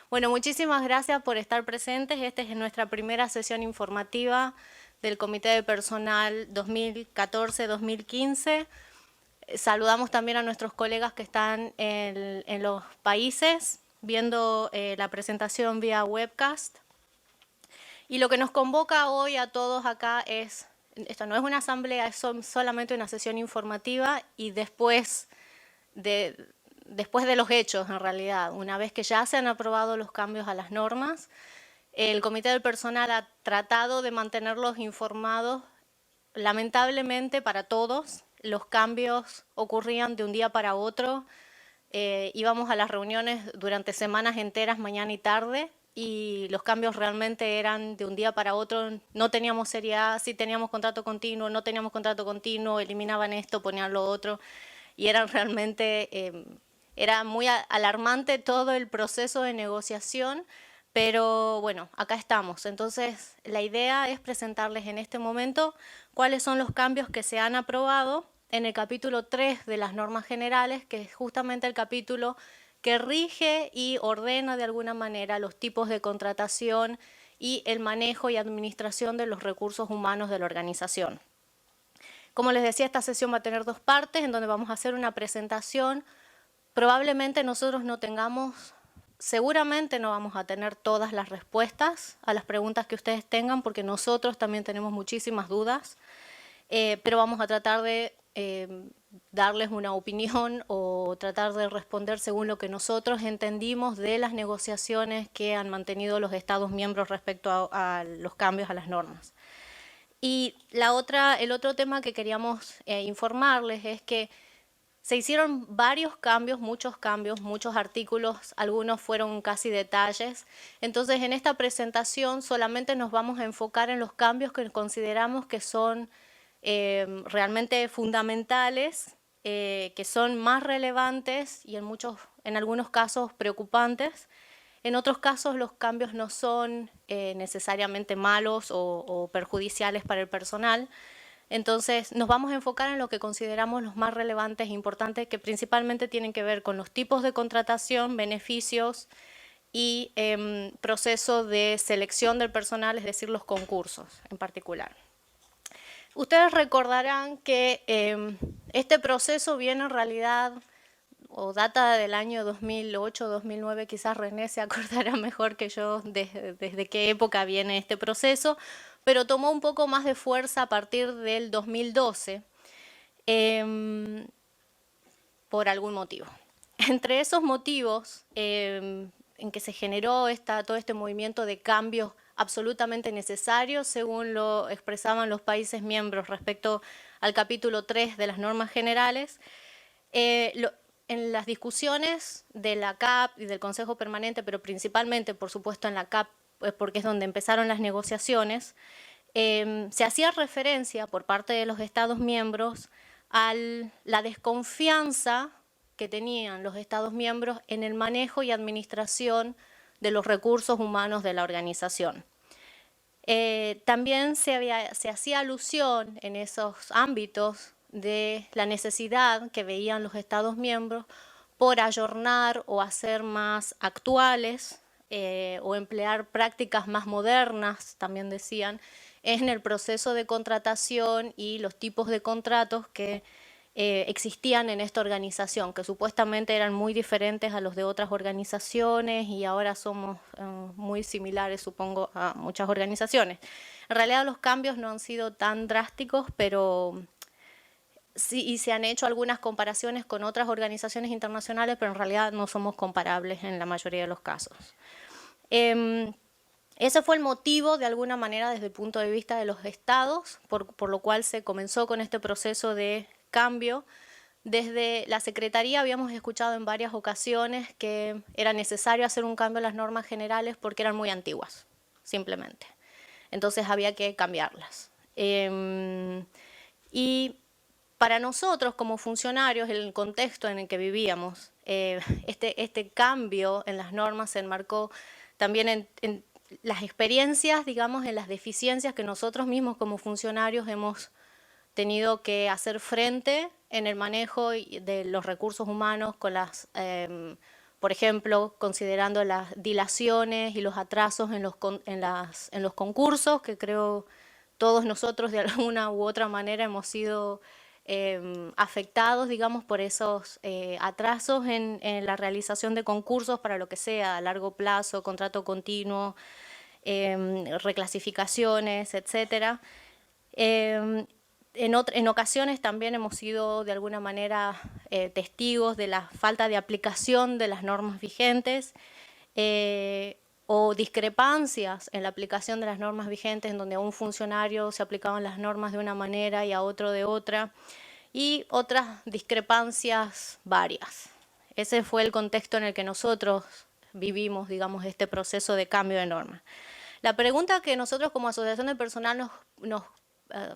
Bueno, muchísimas gracias por estar presentes. Esta es nuestra primera sesión informativa del Comité de Personal 2014-2015. Saludamos también a nuestros colegas que están en los países viendo la presentación vía webcast. Y lo que nos convoca hoy a todos acá es, esto no es una asamblea, es solamente una sesión informativa y después de los hechos, en realidad, una vez que ya se han aprobado los cambios a las normas, el Comité del Personal ha tratado de mantenerlos informados. Lamentablemente para todos, los cambios ocurrían de un día para otro. Íbamos a las reuniones durante semanas enteras, mañana y tarde, y los cambios realmente eran de un día para otro. No teníamos seriedad, sí teníamos contrato continuo, no teníamos contrato continuo, eliminaban esto, ponían lo otro, y eran realmente era muy alarmante todo el proceso de negociación, pero bueno, acá estamos. Entonces, la idea es presentarles en este momento cuáles son los cambios que se han aprobado en el capítulo 3 de las normas generales, que es justamente el capítulo que rige y ordena de alguna manera los tipos de contratación y el manejo y administración de los recursos humanos de la organización. Como les decía, esta sesión va a tener dos partes en donde vamos a hacer una presentación. Probablemente nosotros no tengamos, seguramente no vamos a tener todas las respuestas a las preguntas que ustedes tengan, porque nosotros también tenemos muchísimas dudas, pero vamos a tratar de darles una opinión o tratar de responder según lo que nosotros entendimos de las negociaciones que han mantenido los Estados miembros respecto a los cambios a las normas. Y el otro tema que queríamos informarles es que se hicieron varios cambios, muchos artículos, algunos fueron casi detalles. Entonces, en esta presentación solamente nos vamos a enfocar en los cambios que consideramos que son realmente fundamentales, que son más relevantes y en algunos casos preocupantes. En otros casos los cambios no son necesariamente malos o perjudiciales para el personal. Entonces nos vamos a enfocar en lo que consideramos los más relevantes e importantes, que principalmente tienen que ver con los tipos de contratación, beneficios y proceso de selección del personal, es decir, los concursos en particular. Ustedes recordarán que este proceso viene en realidad o data del año 2008-2009, quizás René se acordará mejor que yo desde qué época viene este proceso, pero tomó un poco más de fuerza a partir del 2012 por algún motivo. Entre esos motivos en que se generó todo este movimiento de cambios absolutamente necesarios, según lo expresaban los países miembros respecto al capítulo 3 de las normas generales, en las discusiones de la CAP y del Consejo Permanente, pero principalmente, por supuesto, en la CAP, porque es donde empezaron las negociaciones, se hacía referencia por parte de los Estados miembros a la desconfianza que tenían los Estados miembros en el manejo y administración de los recursos humanos de la organización. También se hacía alusión en esos ámbitos de la necesidad que veían los Estados miembros por ayornar o hacer más actuales o emplear prácticas más modernas, también decían, en el proceso de contratación y los tipos de contratos que existían en esta organización, que supuestamente eran muy diferentes a los de otras organizaciones y ahora somos muy similares, supongo, a muchas organizaciones. En realidad los cambios no han sido tan drásticos, pero sí, y se han hecho algunas comparaciones con otras organizaciones internacionales, pero en realidad no somos comparables en la mayoría de los casos. Ese fue el motivo, de alguna manera, desde el punto de vista de los estados, por lo cual se comenzó con este proceso de cambio. Desde la Secretaría habíamos escuchado en varias ocasiones que era necesario hacer un cambio en las normas generales porque eran muy antiguas, simplemente. Entonces había que cambiarlas. Y para nosotros como funcionarios, en el contexto en el que vivíamos, este cambio en las normas se enmarcó también en las experiencias, digamos, en las deficiencias que nosotros mismos como funcionarios hemos tenido que hacer frente en el manejo de los recursos humanos con las por ejemplo, considerando las dilaciones y los atrasos en los concursos, que creo todos nosotros de alguna u otra manera hemos sido afectados, digamos, por esos atrasos en la realización de concursos para lo que sea, a largo plazo, contrato continuo, reclasificaciones, etcétera. En ocasiones también hemos sido de alguna manera testigos de la falta de aplicación de las normas vigentes o discrepancias en la aplicación de las normas vigentes en donde a un funcionario se aplicaban las normas de una manera y a otro de otra, y otras discrepancias varias. Ese fue el contexto en el que nosotros vivimos, digamos, este proceso de cambio de normas. La pregunta que nosotros como asociación de personal nos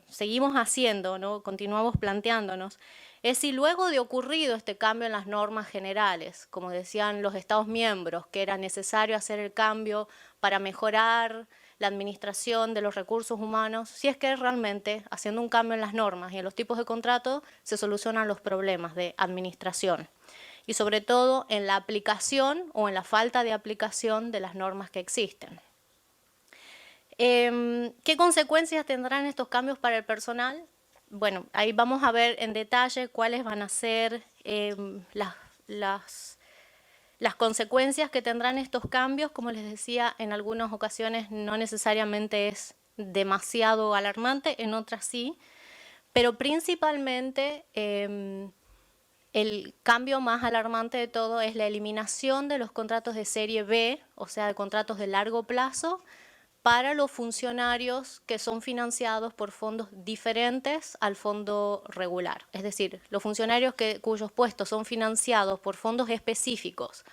seguimos haciendo, ¿no? Continuamos planteándonos, es si luego de ocurrido este cambio en las normas generales, como decían los Estados miembros, que era necesario hacer el cambio para mejorar la administración de los recursos humanos, si es que realmente haciendo un cambio en las normas y en los tipos de contrato se solucionan los problemas de administración y sobre todo en la aplicación o en la falta de aplicación de las normas que existen. ¿Qué consecuencias tendrán estos cambios para el personal? Bueno, ahí vamos a ver en detalle cuáles van a ser las consecuencias que tendrán estos cambios. Como les decía, en algunas ocasiones no necesariamente es demasiado alarmante, en otras sí, pero principalmente el cambio más alarmante de todo es la eliminación de los contratos de serie B, o sea, de contratos de largo plazo, para los funcionarios que son financiados por fondos diferentes al fondo regular. Es decir, los funcionarios cuyos puestos son financiados por fondos específicos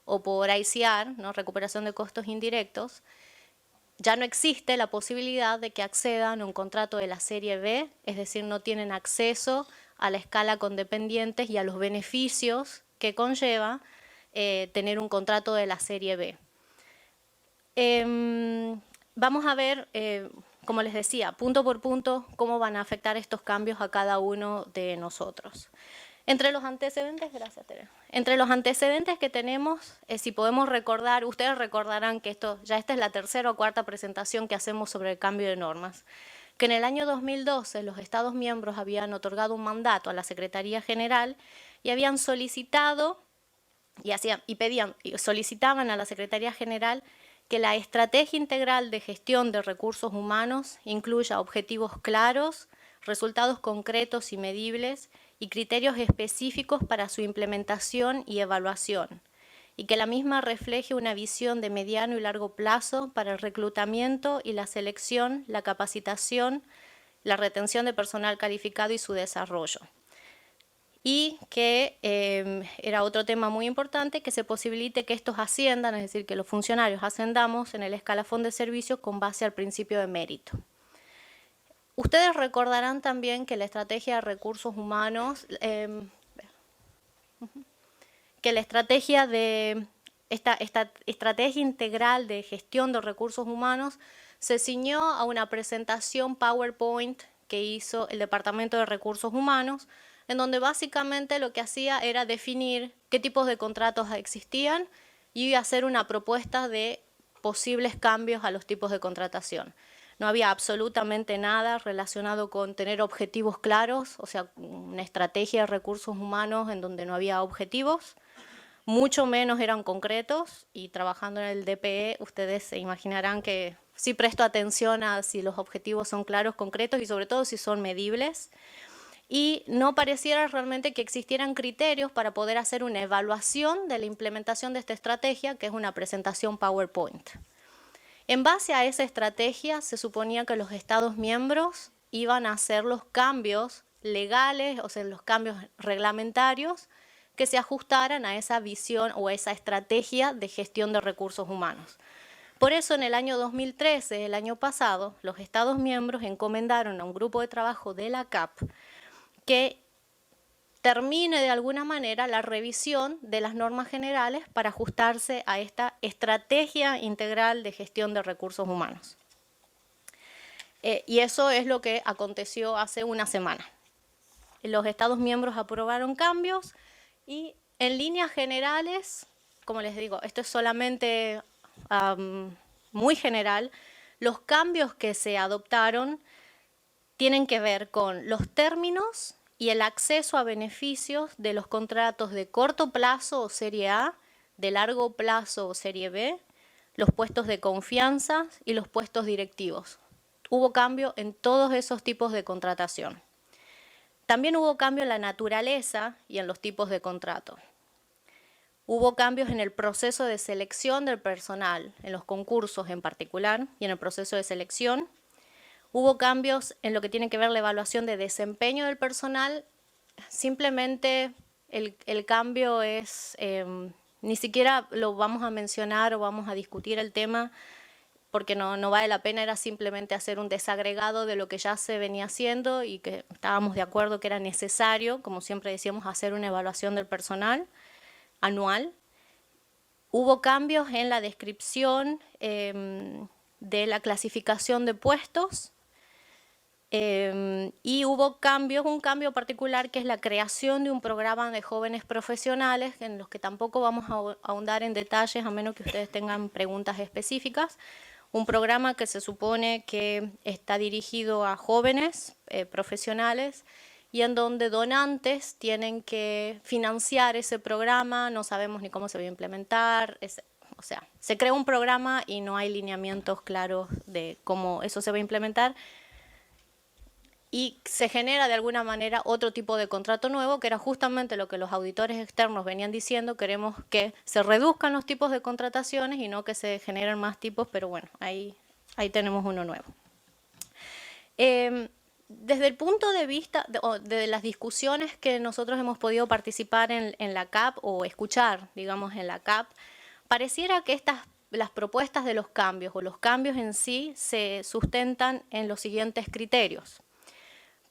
o por ICR, ¿no? Recuperación de costos indirectos, ya no existe la posibilidad de que accedan a un contrato de la serie B, es decir, no tienen acceso a la escala con dependientes y a los beneficios que conlleva tener un contrato de la serie B. Vamos a ver, como les decía, punto por punto, cómo van a afectar estos cambios a cada uno de nosotros. Entre los antecedentes, gracias Tere, entre los antecedentes que tenemos, si podemos recordar, ustedes recordarán que esta es la tercera o cuarta presentación que hacemos sobre el cambio de normas, que en el año 2012 los Estados miembros habían otorgado un mandato a la Secretaría General y habían solicitado solicitaban a la Secretaría General que la estrategia integral de gestión de recursos humanos incluya objetivos claros, resultados concretos y medibles y criterios específicos para su implementación y evaluación, y que la misma refleje una visión de mediano y largo plazo para el reclutamiento y la selección, la capacitación, la retención de personal calificado y su desarrollo. Y que era otro tema muy importante, que se posibilite que estos asciendan, es decir, que los funcionarios ascendamos en el escalafón de servicios con base al principio de mérito. Ustedes recordarán también que la estrategia de recursos humanos, que la estrategia de esta estrategia integral de gestión de recursos humanos se ciñó a una presentación PowerPoint que hizo el Departamento de Recursos Humanos, en donde básicamente lo que hacía era definir qué tipos de contratos existían y hacer una propuesta de posibles cambios a los tipos de contratación. No había absolutamente nada relacionado con tener objetivos claros, o sea, una estrategia de recursos humanos en donde no había objetivos, mucho menos eran concretos, y trabajando en el DPE ustedes se imaginarán que sí presto atención a si los objetivos son claros, concretos y sobre todo si son medibles. Y no pareciera realmente que existieran criterios para poder hacer una evaluación de la implementación de esta estrategia, que es una presentación PowerPoint. En base a esa estrategia, se suponía que los Estados miembros iban a hacer los cambios legales, o sea, los cambios reglamentarios que se ajustaran a esa visión o a esa estrategia de gestión de recursos humanos. Por eso, en el año 2013, el año pasado, los Estados miembros encomendaron a un grupo de trabajo de la CAP que termine de alguna manera la revisión de las normas generales para ajustarse a esta estrategia integral de gestión de recursos humanos. Y eso es lo que aconteció hace una semana. Los Estados miembros aprobaron cambios y en líneas generales como les digo, esto es solamente muy general. Los cambios que se adoptaron tienen que ver con los términos y el acceso a beneficios de los contratos de corto plazo o serie A, de largo plazo o serie B, los puestos de confianza y los puestos directivos. Hubo cambio en todos esos tipos de contratación. También hubo cambio en la naturaleza y en los tipos de contrato. Hubo cambios en el proceso de selección del personal, en los concursos en particular y en el proceso de selección. Hubo cambios en lo que tiene que ver la evaluación de desempeño del personal. Simplemente el cambio es, ni siquiera lo vamos a mencionar o vamos a discutir el tema porque no vale la pena, era simplemente hacer un desagregado de lo que ya se venía haciendo y que estábamos de acuerdo que era necesario, como siempre decíamos, hacer una evaluación del personal anual. Hubo cambios en la descripción de la clasificación de puestos y hubo cambios, un cambio particular que es la creación de un programa de jóvenes profesionales en los que tampoco vamos a ahondar en detalles a menos que ustedes tengan preguntas específicas. Un programa que se supone que está dirigido a jóvenes profesionales y en donde donantes tienen que financiar ese programa, no sabemos ni cómo se va a implementar, o sea, se crea un programa y no hay lineamientos claros de cómo eso se va a implementar y se genera de alguna manera otro tipo de contrato nuevo, que era justamente lo que los auditores externos venían diciendo, queremos que se reduzcan los tipos de contrataciones y no que se generen más tipos, pero bueno, ahí tenemos uno nuevo. Desde el punto de vista de las discusiones que nosotros hemos podido participar en la CAP o escuchar, digamos, en la CAP, pareciera que las propuestas de los cambios o los cambios en sí se sustentan en los siguientes criterios.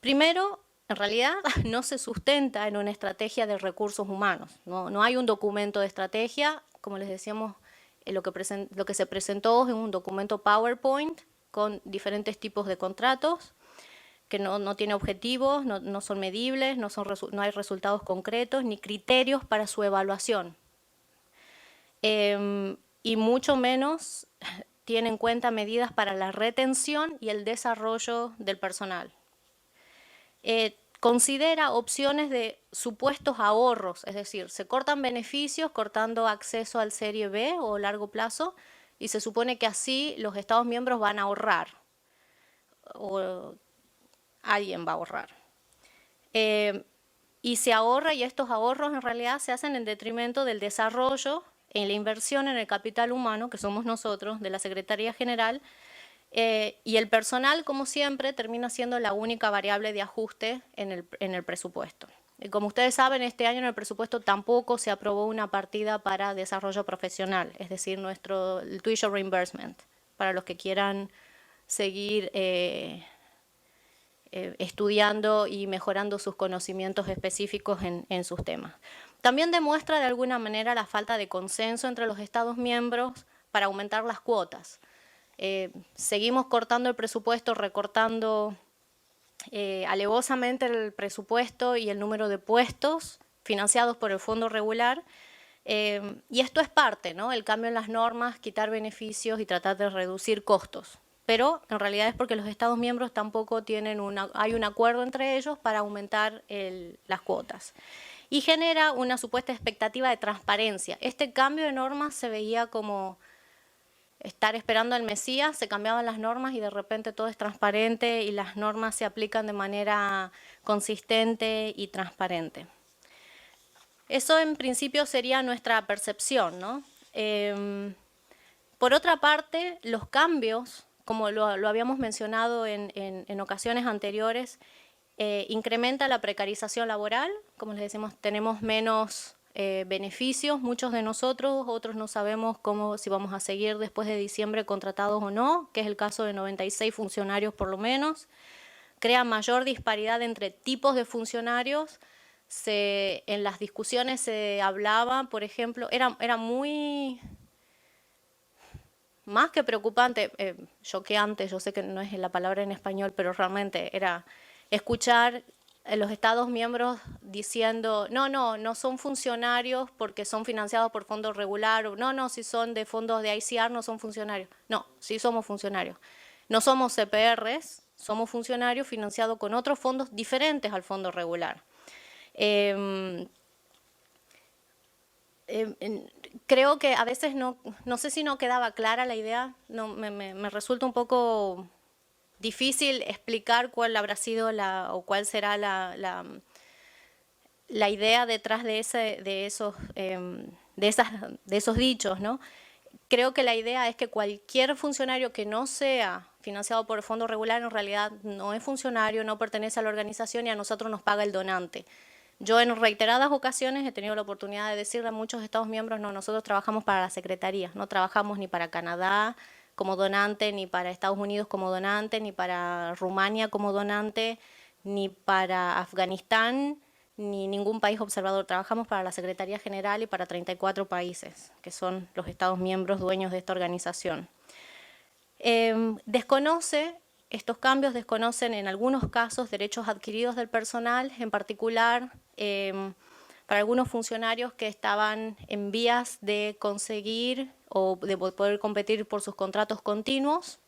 Primero, en realidad no se sustenta en una estrategia de recursos humanos. No hay un documento de estrategia, como les decíamos, lo que se presentó es un documento PowerPoint con diferentes tipos de contratos que no tiene objetivos, no son medibles, no hay resultados concretos ni criterios para su evaluación. Y mucho menos tiene en cuenta medidas para la retención y el desarrollo del personal. Considera opciones de supuestos ahorros, es decir, se cortan beneficios cortando acceso al serie B o largo plazo y se supone que así los Estados miembros van a ahorrar o alguien va a ahorrar. Y se ahorra y estos ahorros en realidad se hacen en detrimento del desarrollo en la inversión en el capital humano, que somos nosotros, de la Secretaría General, y el personal, como siempre, termina siendo la única variable de ajuste en el presupuesto. Como ustedes saben, este año en el presupuesto tampoco se aprobó una partida para desarrollo profesional, es decir, el tuition reimbursement, para los que quieran seguir estudiando y mejorando sus conocimientos específicos en sus temas. También demuestra de alguna manera la falta de consenso entre los Estados miembros para aumentar las cuotas. Seguimos cortando el presupuesto, recortando alevosamente el presupuesto y el número de puestos financiados por el fondo regular. Y esto es parte, ¿no? El cambio en las normas, quitar beneficios y tratar de reducir costos. Pero en realidad es porque los Estados miembros tampoco hay un acuerdo entre ellos para aumentar las cuotas. Y genera una supuesta expectativa de transparencia. Este cambio de normas se veía como estar esperando al Mesías, se cambiaban las normas y de repente todo es transparente y las normas se aplican de manera consistente y transparente. Eso en principio sería nuestra percepción, ¿no? Por otra parte, los cambios, como lo habíamos mencionado en ocasiones anteriores, incrementa la precarización laboral, como les decimos, tenemos menos beneficios, muchos de nosotros, otros no sabemos si vamos a seguir después de diciembre contratados o no, que es el caso de 96 funcionarios por lo menos. Crea mayor disparidad entre tipos de funcionarios. En las discusiones se hablaba, por ejemplo, era muy más que preocupante, choqueante, yo sé que no es la palabra en español, pero realmente era escuchar los Estados miembros diciendo, no son funcionarios porque son financiados por fondos regulares, no, si son de fondos de ICR no son funcionarios. No, sí somos funcionarios. No somos CPRs, somos funcionarios financiados con otros fondos diferentes al fondo regular. Creo que a veces no sé si no quedaba clara la idea, me resulta un poco difícil explicar cuál habrá sido o cuál será la idea detrás de esos dichos, ¿no? Creo que la idea es que cualquier funcionario que no sea financiado por el fondo regular en realidad no es funcionario, no pertenece a la organización y a nosotros nos paga el donante. Yo en reiteradas ocasiones he tenido la oportunidad de decirle a muchos Estados miembros, no, nosotros trabajamos para la Secretaría, no trabajamos ni para Canadá como donante, ni para Estados Unidos como donante, ni para Rumania como donante, ni para Afganistán, ni ningún país observador. Trabajamos para la Secretaría General y para 34 países, que son los Estados miembros dueños de esta organización. Estos cambios desconocen en algunos casos derechos adquiridos del personal, en particular para algunos funcionarios que estaban en vías de conseguir o de poder competir por sus contratos continuos.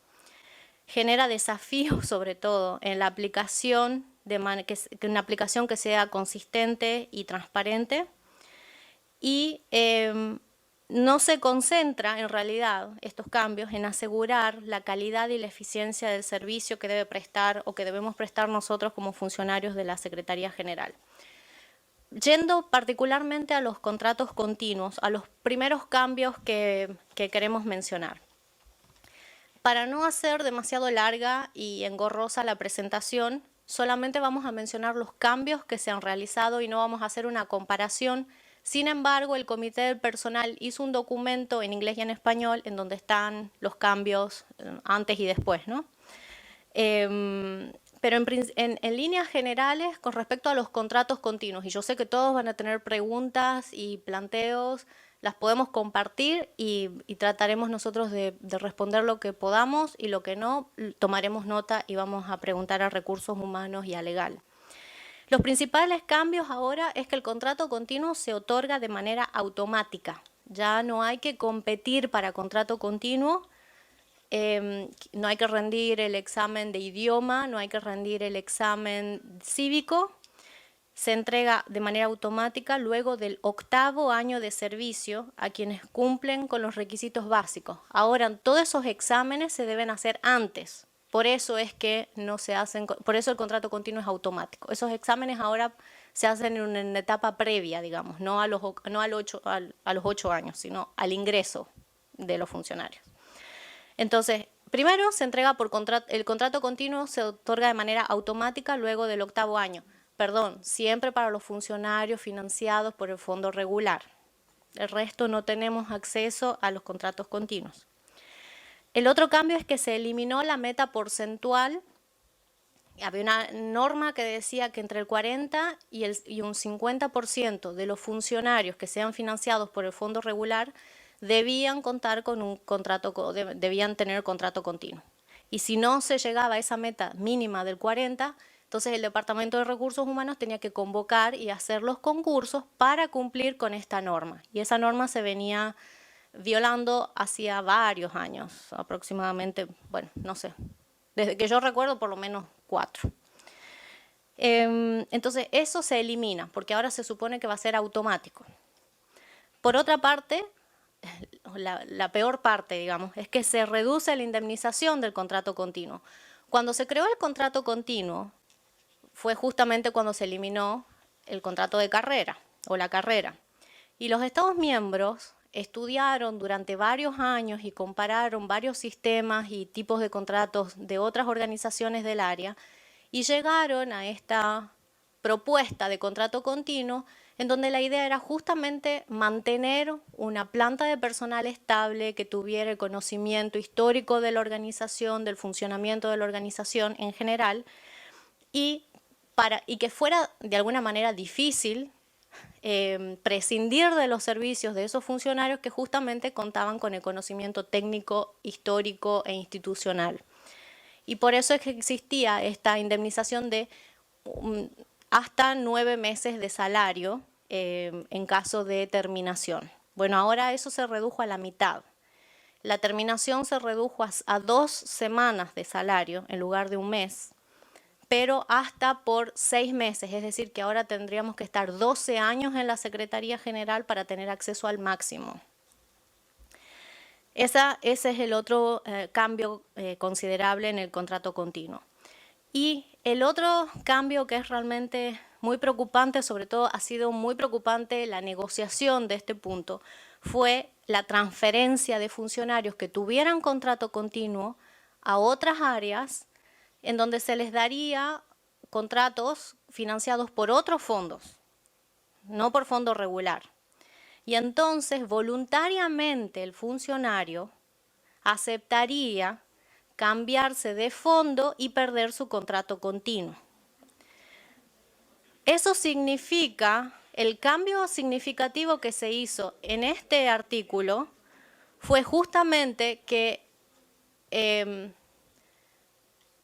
Genera desafíos sobre todo en la aplicación, una aplicación que sea consistente y transparente. Y no se concentra en realidad estos cambios en asegurar la calidad y la eficiencia del servicio que debe prestar o que debemos prestar nosotros como funcionarios de la Secretaría General. Yendo particularmente a los contratos continuos, a los primeros cambios que queremos mencionar. Para no hacer demasiado larga y engorrosa la presentación, solamente vamos a mencionar los cambios que se han realizado y no vamos a hacer una comparación. Sin embargo, el Comité del Personal hizo un documento en inglés y en español en donde están los cambios antes y después, ¿no? Pero en líneas generales, con respecto a los contratos continuos, y yo sé que todos van a tener preguntas y planteos, las podemos compartir y trataremos nosotros de responder lo que podamos y lo que no, tomaremos nota y vamos a preguntar a recursos humanos y a legal. Los principales cambios ahora es que el contrato continuo se otorga de manera automática. Ya no hay que competir para contrato continuo, no hay que rendir el examen de idioma, no hay que rendir el examen cívico. Se entrega de manera automática luego del 8º año de servicio a quienes cumplen con los requisitos básicos. Ahora, todos esos exámenes se deben hacer antes. Por eso es que no se hacen, por eso el contrato continuo es automático. Esos exámenes ahora se hacen en una etapa previa, digamos, no a los 8 años, sino al ingreso de los funcionarios. Entonces, primero se entrega el contrato continuo se otorga de manera automática luego del 8º año. Perdón, siempre para los funcionarios financiados por el fondo regular. El resto no tenemos acceso a los contratos continuos. El otro cambio es que se eliminó la meta porcentual. Había una norma que decía que entre el 40 y un 50% de los funcionarios que sean financiados por el fondo regular debían contar con un contrato, debían tener contrato continuo. Y si no se llegaba a esa meta mínima del 40%, entonces el Departamento de Recursos Humanos tenía que convocar y hacer los concursos para cumplir con esta norma. Y esa norma se venía violando hacía varios años, aproximadamente, bueno, no sé, desde que yo recuerdo por lo menos 4. Entonces eso se elimina, porque ahora se supone que va a ser automático. Por otra parte, la peor parte, digamos, es que se reduce la indemnización del contrato continuo. Cuando se creó el contrato continuo, fue justamente cuando se eliminó el contrato de carrera o la carrera. Y los Estados miembros estudiaron durante varios años y compararon varios sistemas y tipos de contratos de otras organizaciones del área y llegaron a esta propuesta de contrato continuo en donde la idea era justamente mantener una planta de personal estable que tuviera el conocimiento histórico de la organización, del funcionamiento de la organización en general, y que fuera de alguna manera difícil prescindir de los servicios de esos funcionarios que justamente contaban con el conocimiento técnico, histórico e institucional. Y por eso es que existía esta indemnización de hasta 9 meses de salario en caso de terminación. Bueno, ahora eso se redujo a la mitad. La terminación se redujo a 2 semanas de salario en lugar de un mes, pero hasta por 6 meses, es decir, que ahora tendríamos que estar 12 años en la Secretaría General para tener acceso al máximo. Ese es el otro cambio considerable en el contrato continuo. Y el otro cambio que es realmente muy preocupante, sobre todo ha sido muy preocupante la negociación de este punto, fue la transferencia de funcionarios que tuvieran contrato continuo a otras áreas en donde se les daría contratos financiados por otros fondos, no por fondo regular. Y entonces voluntariamente el funcionario aceptaría cambiarse de fondo y perder su contrato continuo. Eso significa, el cambio significativo que se hizo en este artículo fue justamente que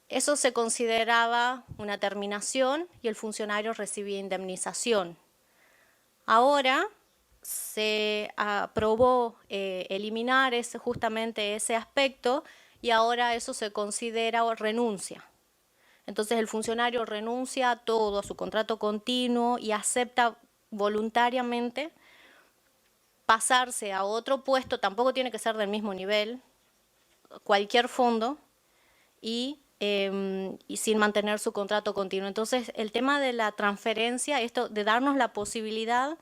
eso se consideraba una terminación y el funcionario recibía indemnización. Ahora se aprobó eliminar justamente ese aspecto y ahora eso se considera renuncia. Entonces el funcionario renuncia a todo, a su contrato continuo y acepta voluntariamente pasarse a otro puesto, tampoco tiene que ser del mismo nivel, cualquier fondo y sin mantener su contrato continuo. Entonces el tema de la transferencia, esto de darnos la posibilidad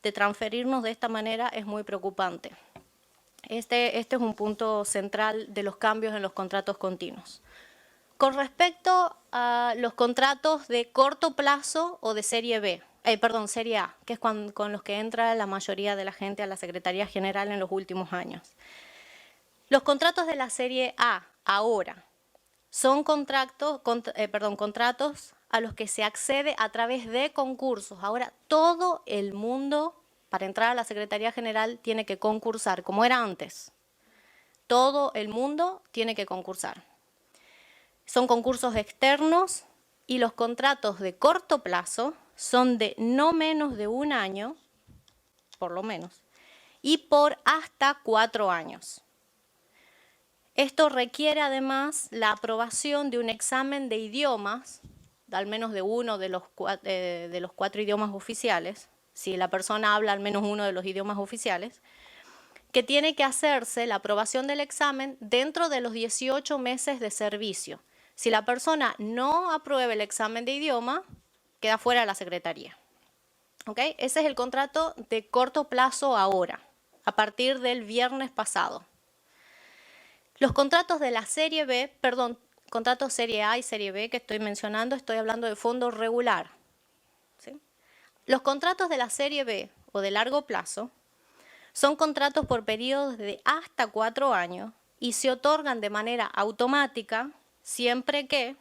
de transferirnos de esta manera es muy preocupante. Este es un punto central de los cambios en los contratos continuos. Con respecto a los contratos de corto plazo o de serie B, serie A, que es con los que entra la mayoría de la gente a la Secretaría General en los últimos años. Los contratos de la serie A ahora son contratos a los que se accede a través de concursos. Ahora todo el mundo para entrar a la Secretaría General tiene que concursar, como era antes. Todo el mundo tiene que concursar. Son concursos externos y los contratos de corto plazo son de no menos de 1 año, por lo menos, y por hasta 4 años. Esto requiere además la aprobación de un examen de idiomas, al menos de uno de los 4 idiomas oficiales, si la persona habla al menos uno de los idiomas oficiales, que tiene que hacerse la aprobación del examen dentro de los 18 meses de servicio. Si la persona no aprueba el examen de idioma, queda fuera de la Secretaría. ¿Okay? Ese es el contrato de corto plazo ahora, a partir del viernes pasado. Los contratos de la serie B, contratos serie A y serie B que estoy mencionando, estoy hablando de fondo regular. ¿Sí? Los contratos de la serie B o de largo plazo son contratos por periodos de hasta 4 años y se otorgan de manera automática siempre que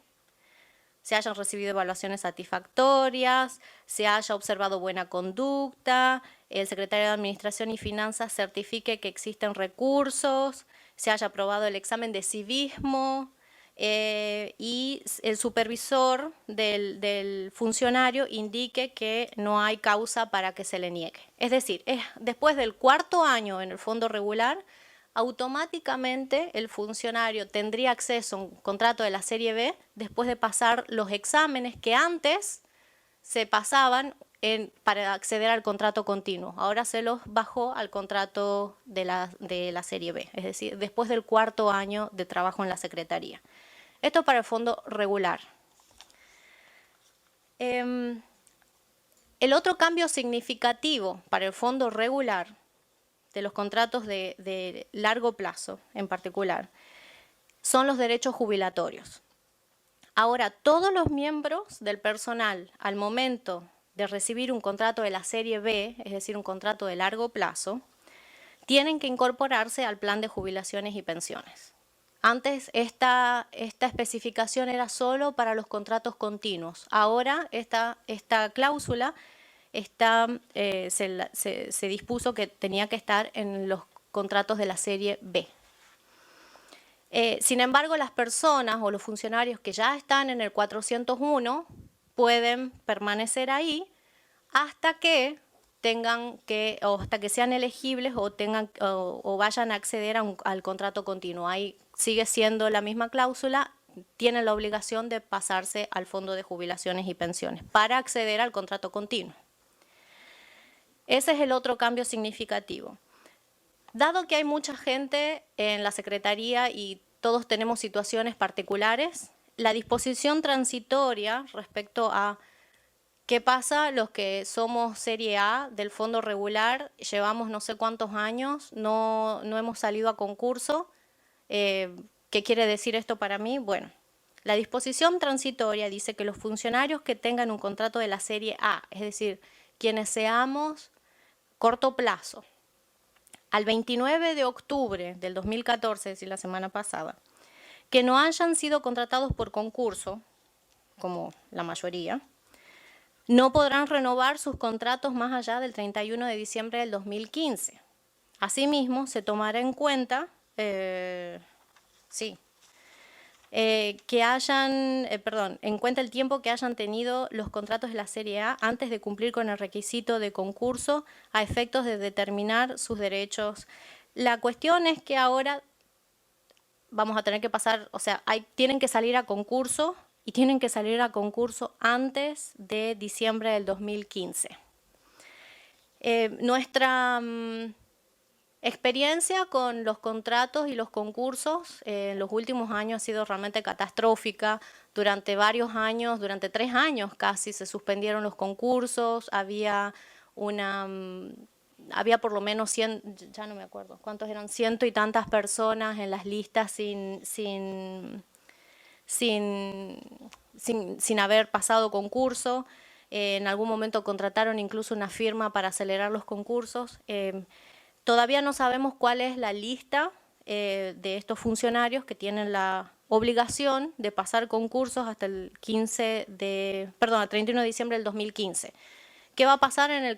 se hayan recibido evaluaciones satisfactorias, se haya observado buena conducta, el secretario de Administración y Finanzas certifique que existen recursos, se haya aprobado el examen de civismo y el supervisor del funcionario indique que no hay causa para que se le niegue. Es decir, después del 4.º año en el fondo regular, automáticamente el funcionario tendría acceso a un contrato de la serie B después de pasar los exámenes que antes se pasaban para acceder al contrato continuo. Ahora se los bajó al contrato de la serie B, es decir, después del 4.º año de trabajo en la Secretaría. Esto para el fondo regular. El otro cambio significativo para el fondo regular de los contratos de largo plazo en particular, son los derechos jubilatorios. Ahora, todos los miembros del personal al momento de recibir un contrato de la serie B, es decir, un contrato de largo plazo, tienen que incorporarse al plan de jubilaciones y pensiones. Antes esta especificación era solo para los contratos continuos. Ahora esta cláusula se dispuso que tenía que estar en los contratos de la serie B. Sin embargo, las personas o los funcionarios que ya están en el 401 pueden permanecer ahí hasta que tengan que, o hasta que sean elegibles o tengan o vayan a acceder al contrato continuo. Ahí sigue siendo la misma cláusula, tienen la obligación de pasarse al Fondo de Jubilaciones y Pensiones para acceder al contrato continuo. Ese es el otro cambio significativo. Dado que hay mucha gente en la Secretaría y todos tenemos situaciones particulares, la disposición transitoria respecto a qué pasa los que somos Serie A del fondo regular, llevamos no sé cuántos años, no hemos salido a concurso. ¿Qué quiere decir esto para mí? Bueno, la disposición transitoria dice que los funcionarios que tengan un contrato de la Serie A, es decir, quienes seamos corto plazo, al 29 de octubre del 2014, es decir, la semana pasada, que no hayan sido contratados por concurso, como la mayoría, no podrán renovar sus contratos más allá del 31 de diciembre del 2015. Asimismo, se tomará en cuenta, en cuenta el tiempo que hayan tenido los contratos de la Serie A antes de cumplir con el requisito de concurso a efectos de determinar sus derechos. La cuestión es que ahora vamos a tener que pasar, o sea, tienen que salir a concurso y tienen que salir a concurso antes de diciembre del 2015. Nuestra experiencia con los contratos y los concursos en los últimos años ha sido realmente catastrófica. Durante varios años, durante 3 años casi, se suspendieron los concursos, había por lo menos 100, ya no me acuerdo cuántos eran, 100 y tantas personas en las listas sin haber pasado concurso. En algún momento contrataron incluso una firma para acelerar los concursos. Todavía no sabemos cuál es la lista de estos funcionarios que tienen la obligación de pasar concursos hasta el 31 de diciembre del 2015. ¿Qué va a pasar en el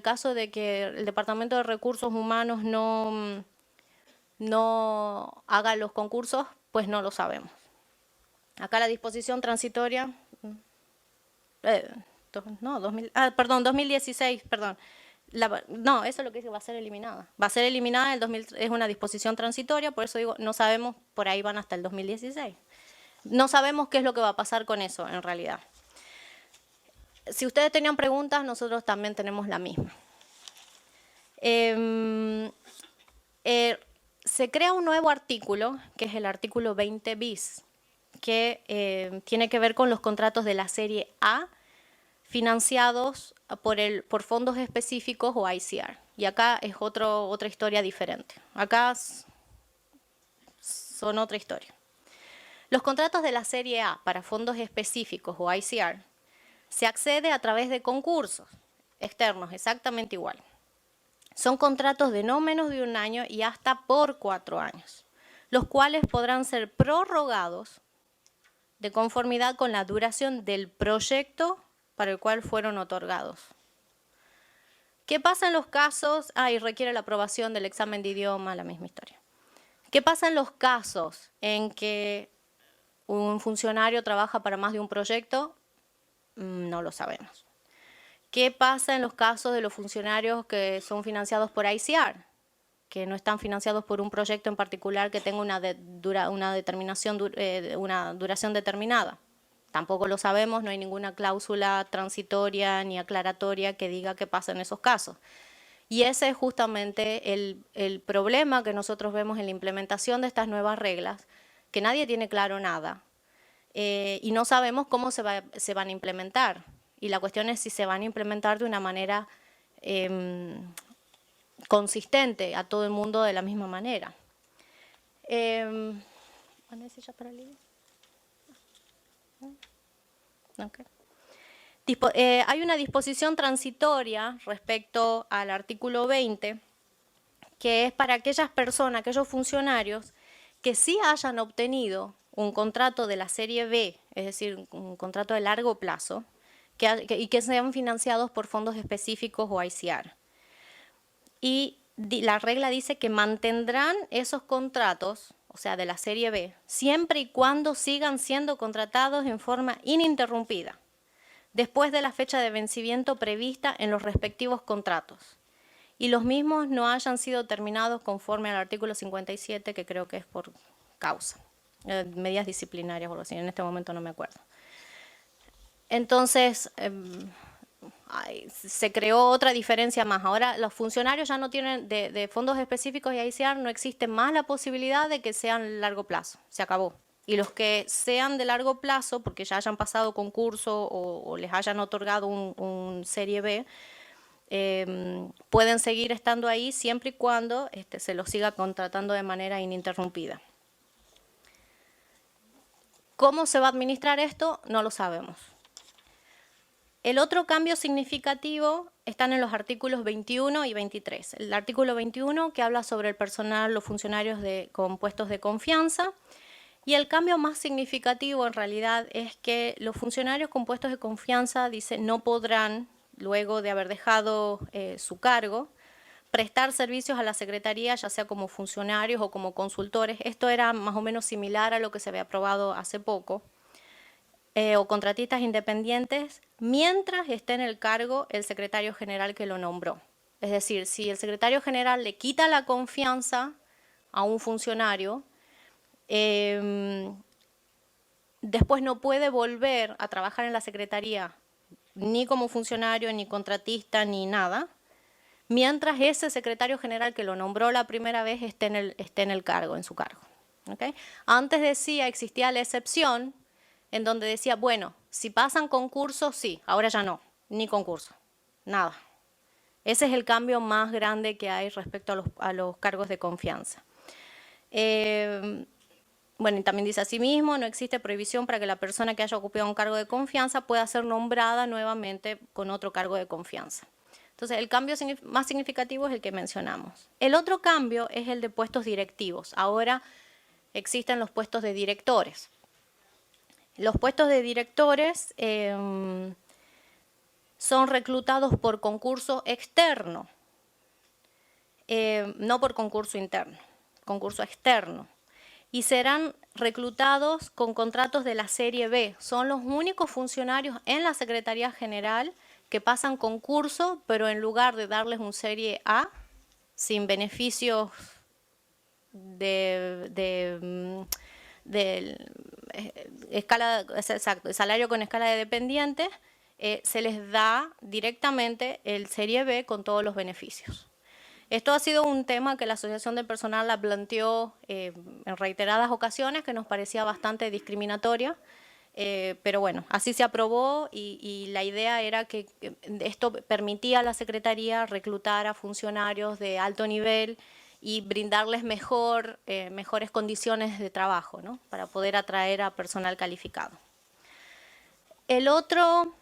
caso de que el Departamento de Recursos Humanos no haga los concursos? Pues no lo sabemos. Acá la disposición transitoria, 2016, perdón. No, eso es lo que dice, va a ser eliminada. Va a ser eliminada, es una disposición transitoria, por eso digo, no sabemos, por ahí van hasta el 2016. No sabemos qué es lo que va a pasar con eso en realidad. Si ustedes tenían preguntas, nosotros también tenemos la misma. Se crea un nuevo artículo, que es el artículo 20 bis, que tiene que ver con los contratos de la Serie A financiados por fondos específicos o ICR. Y acá es otra historia diferente. Acá son otra historia. Los contratos de la Serie A para fondos específicos o ICR se accede a través de concursos externos, exactamente igual. Son contratos de no menos de 1 año y hasta por 4 años, los cuales podrán ser prorrogados de conformidad con la duración del proyecto para el cual fueron otorgados. ¿Qué pasa en los casos? Y requiere la aprobación del examen de idioma, la misma historia. ¿Qué pasa en los casos en que un funcionario trabaja para más de un proyecto? No lo sabemos. ¿Qué pasa en los casos de los funcionarios que son financiados por ICR? Que no están financiados por un proyecto en particular que tenga una duración determinada. Tampoco lo sabemos, no hay ninguna cláusula transitoria ni aclaratoria que diga qué pasa en esos casos. Y ese es justamente el problema que nosotros vemos en la implementación de estas nuevas reglas, que nadie tiene claro nada y no sabemos cómo se van a implementar. Y la cuestión es si se van a implementar de una manera consistente a todo el mundo de la misma manera. Okay. Hay una disposición transitoria respecto al artículo 20, que es para aquellas personas, aquellos funcionarios que sí hayan obtenido un contrato de la Serie B, es decir, un contrato de largo plazo, y que sean financiados por fondos específicos o ICR. Y la regla dice que mantendrán esos contratos, o sea, de la Serie B, siempre y cuando sigan siendo contratados en forma ininterrumpida. después de la fecha de vencimiento prevista en los respectivos contratos y los mismos no hayan sido terminados conforme al artículo 57, que creo que es por causa, medidas disciplinarias o algo así, en este momento no me acuerdo. Entonces, se creó otra diferencia más. Ahora los funcionarios ya no tienen de fondos específicos y ICR, no existe más la posibilidad de que sean largo plazo, se acabó. Y los que sean de largo plazo, porque ya hayan pasado concurso o les hayan otorgado un Serie B, pueden seguir estando ahí siempre y cuando se los siga contratando de manera ininterrumpida. ¿Cómo se va a administrar esto? No lo sabemos. El otro cambio significativo están en los artículos 21 y 23. El artículo 21 que habla sobre el personal, los funcionarios con puestos de confianza. Y el cambio más significativo en realidad es que los funcionarios con puestos de confianza, dice, no podrán, luego de haber dejado su cargo, prestar servicios a la Secretaría, ya sea como funcionarios o como consultores. Esto era más o menos similar a lo que se había aprobado hace poco. O contratistas independientes, mientras esté en el cargo el secretario general que lo nombró. Es decir, si el secretario general le quita la confianza a un funcionario, después no puede volver a trabajar en la secretaría ni como funcionario, ni contratista, ni nada, mientras ese secretario general que lo nombró la primera vez esté en el cargo, en su cargo. ¿Okay? Antes existía la excepción en donde decía, bueno, si pasan concursos, sí, ahora ya no, ni concurso, nada. Ese es el cambio más grande que hay respecto a los cargos de confianza. Bueno, y también dice asimismo, no existe prohibición para que la persona que haya ocupado un cargo de confianza pueda ser nombrada nuevamente con otro cargo de confianza. Entonces, el cambio más significativo es el que mencionamos. El otro cambio es el de puestos directivos. Ahora existen los puestos de directores. Los puestos de directores son reclutados por concurso externo, no por concurso interno, concurso externo. Y serán reclutados con contratos de la Serie B. Son los únicos funcionarios en la Secretaría General que pasan concurso, pero en lugar de darles un Serie A, sin beneficios de escala, exacto, el salario con escala de dependientes, se les da directamente el Serie B con todos los beneficios. Esto ha sido un tema que la Asociación de Personal la planteó en reiteradas ocasiones, que nos parecía bastante discriminatoria, pero bueno, así se aprobó y la idea era que esto permitía a la Secretaría reclutar a funcionarios de alto nivel y brindarles mejores condiciones de trabajo, ¿no? Para poder atraer a personal calificado. El otro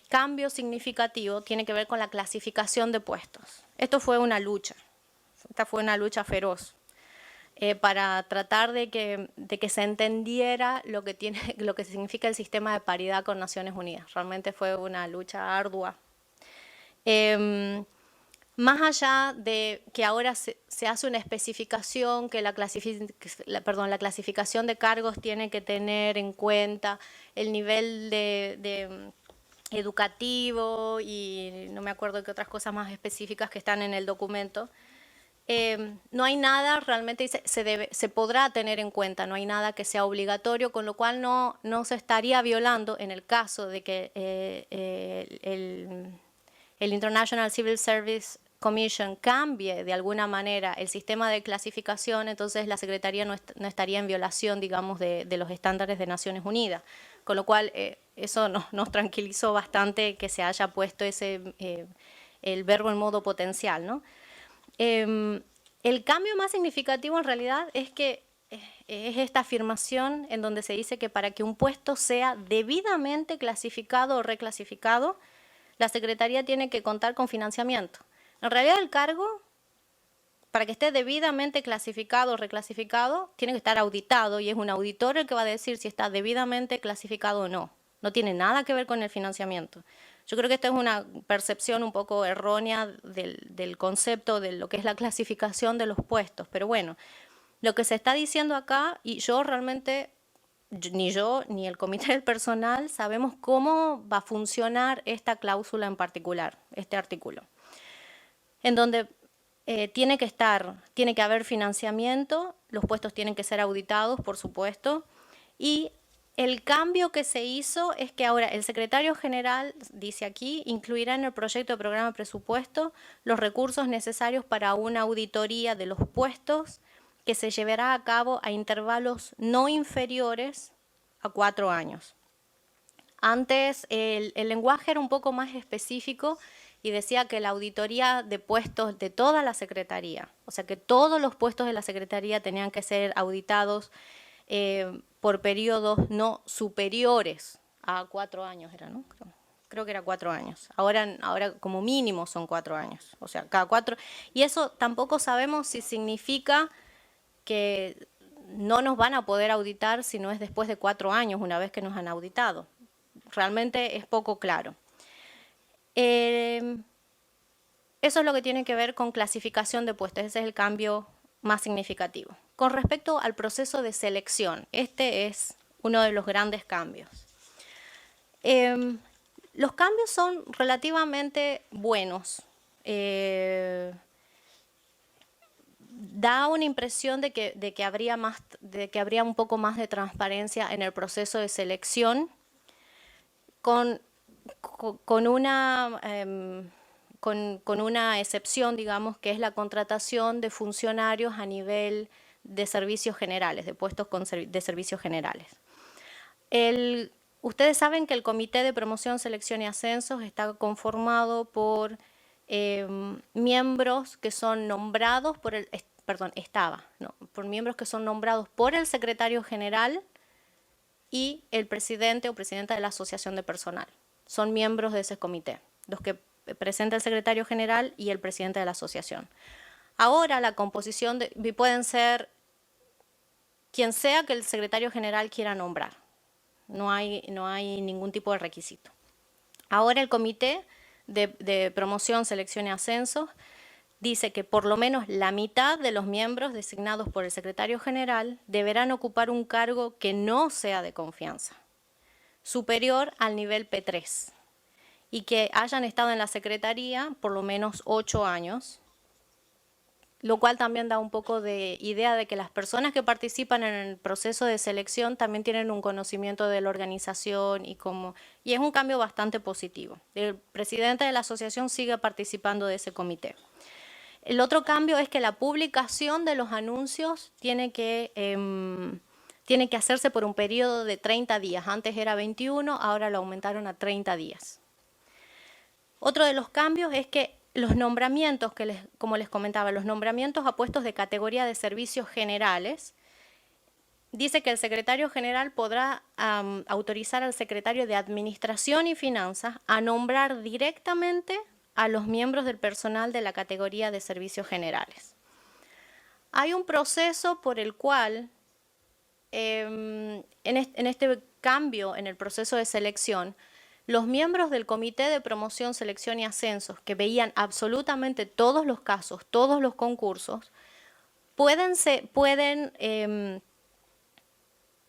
cambio significativo tiene que ver con la clasificación de puestos. Esto fue una lucha, esta fue una lucha feroz para tratar de que se entendiera lo que significa el sistema de paridad con Naciones Unidas. Realmente fue una lucha ardua. Más allá de que ahora se hace una especificación que la clasificación de cargos tiene que tener en cuenta el nivel de educativo y no me acuerdo qué otras cosas más específicas que están en el documento, no hay nada realmente, se podrá tener en cuenta, no hay nada que sea obligatorio, con lo cual no se estaría violando en el caso de que el International Civil Service Commission cambie de alguna manera el sistema de clasificación, entonces la Secretaría no estaría en violación, digamos, de los estándares de Naciones Unidas. Con lo cual, eso nos tranquilizó bastante que se haya puesto el verbo en modo potencial, ¿no? El cambio más significativo en realidad es que es esta afirmación en donde se dice que para que un puesto sea debidamente clasificado o reclasificado, la Secretaría tiene que contar con financiamiento. En realidad el cargo, para que esté debidamente clasificado o reclasificado, tiene que estar auditado y es un auditor el que va a decir si está debidamente clasificado o no. No tiene nada que ver con el financiamiento. Yo creo que esta es una percepción un poco errónea del concepto de lo que es la clasificación de los puestos. Pero bueno, lo que se está diciendo acá, y yo realmente ni yo ni el comité del personal sabemos cómo va a funcionar esta cláusula en particular, este artículo, en donde tiene que haber financiamiento, los puestos tienen que ser auditados, por supuesto, y el cambio que se hizo es que ahora el secretario general, dice aquí, incluirá en el proyecto de programa de presupuesto los recursos necesarios para una auditoría de los puestos que se llevará a cabo a intervalos no inferiores a 4 años. Antes el lenguaje era un poco más específico y decía que la auditoría de puestos de toda la Secretaría, o sea que todos los puestos de la Secretaría tenían que ser auditados por periodos no superiores a 4 años, era, ¿no? Creo que era 4 años. Ahora como mínimo son 4 años, o sea, cada 4. Y eso tampoco sabemos si significa que no nos van a poder auditar si no es después de 4 años, una vez que nos han auditado. Realmente es poco claro. Eso es lo que tiene que ver con clasificación de puestos. Ese es el cambio más significativo. Con respecto al proceso de selección, este es uno de los grandes cambios. Los cambios son relativamente buenos. Da una impresión de que habría un poco más de transparencia en el proceso de selección con una excepción, digamos, que es la contratación de funcionarios a nivel de servicios generales, de puestos de servicios generales. Ustedes saben que el Comité de Promoción, Selección y Ascensos está conformado por miembros que son nombrados por por miembros que son nombrados por el secretario general y el presidente o presidenta de la asociación de personal. Son miembros de ese comité, los que presenta el secretario general y el presidente de la asociación. Ahora la composición pueden ser quien sea que el secretario general quiera nombrar. No hay ningún tipo de requisito. Ahora el comité de promoción, selección y ascensos dice que por lo menos la mitad de los miembros designados por el secretario general deberán ocupar un cargo que no sea de confianza, superior al nivel P3, y que hayan estado en la secretaría por lo menos 8 años, lo cual también da un poco de idea de que las personas que participan en el proceso de selección también tienen un conocimiento de la organización y es un cambio bastante positivo. El presidente de la asociación sigue participando de ese comité. El otro cambio es que la publicación de los anuncios tiene que hacerse por un periodo de 30 días. Antes era 21, ahora lo aumentaron a 30 días. Otro de los cambios es que los nombramientos, como les comentaba, los nombramientos a puestos de categoría de servicios generales, dice que el secretario general podrá autorizar al secretario de Administración y Finanzas a nombrar directamente a los miembros del personal de la categoría de servicios generales. Hay un proceso por el cual, en este cambio en el proceso de selección, los miembros del Comité de Promoción, Selección y Ascensos, que veían absolutamente todos los casos, todos los concursos, pueden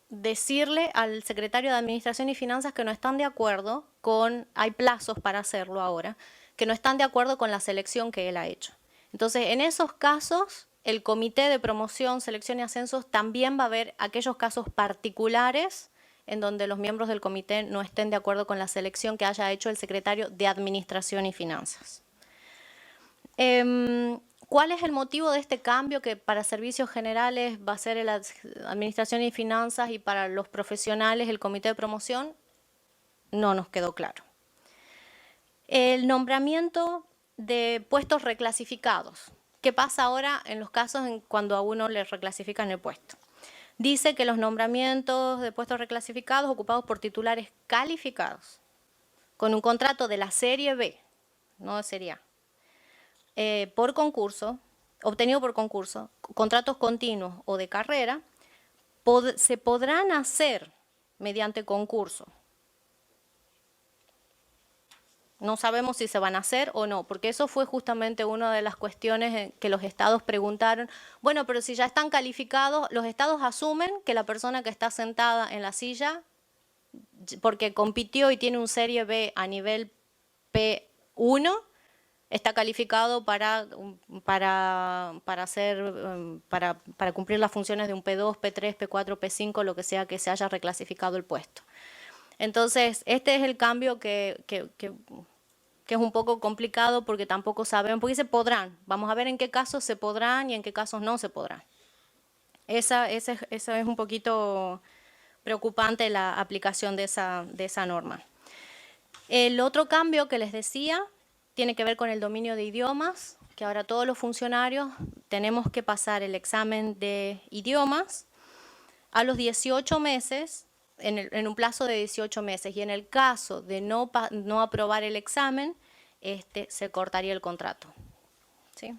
decirle al secretario de Administración y Finanzas que no están de acuerdo hay plazos para hacerlo ahora, que no están de acuerdo con la selección que él ha hecho. Entonces, en esos casos, el Comité de Promoción, Selección y Ascensos también va a ver aquellos casos particulares en donde los miembros del comité no estén de acuerdo con la selección que haya hecho el secretario de Administración y Finanzas. ¿Cuál es el motivo de este cambio que para servicios generales va a ser la Administración y Finanzas y para los profesionales el Comité de Promoción? No nos quedó claro. El nombramiento de puestos reclasificados. ¿Qué pasa ahora en los casos cuando a uno le reclasifican el puesto? Dice que los nombramientos de puestos reclasificados ocupados por titulares calificados, con un contrato de la serie B, no de serie A, por concurso, obtenido por concurso, contratos continuos o de carrera, se podrán hacer mediante concurso. No sabemos si se van a hacer o no, porque eso fue justamente una de las cuestiones que los estados preguntaron. Bueno, pero si ya están calificados, los estados asumen que la persona que está sentada en la silla, porque compitió y tiene un serie B a nivel P1, está calificado para cumplir las funciones de un P2, P3, P4, P5, lo que sea que se haya reclasificado el puesto. Entonces, este es el cambio que es un poco complicado porque tampoco sabemos, porque se podrán. Vamos a ver en qué casos se podrán y en qué casos no se podrán. Esa es un poquito preocupante la aplicación de esa norma. El otro cambio que les decía tiene que ver con el dominio de idiomas, que ahora todos los funcionarios tenemos que pasar el examen de idiomas a los 18 meses, en un plazo de 18 meses, y en el caso de no aprobar el examen, se cortaría el contrato. ¿Sí?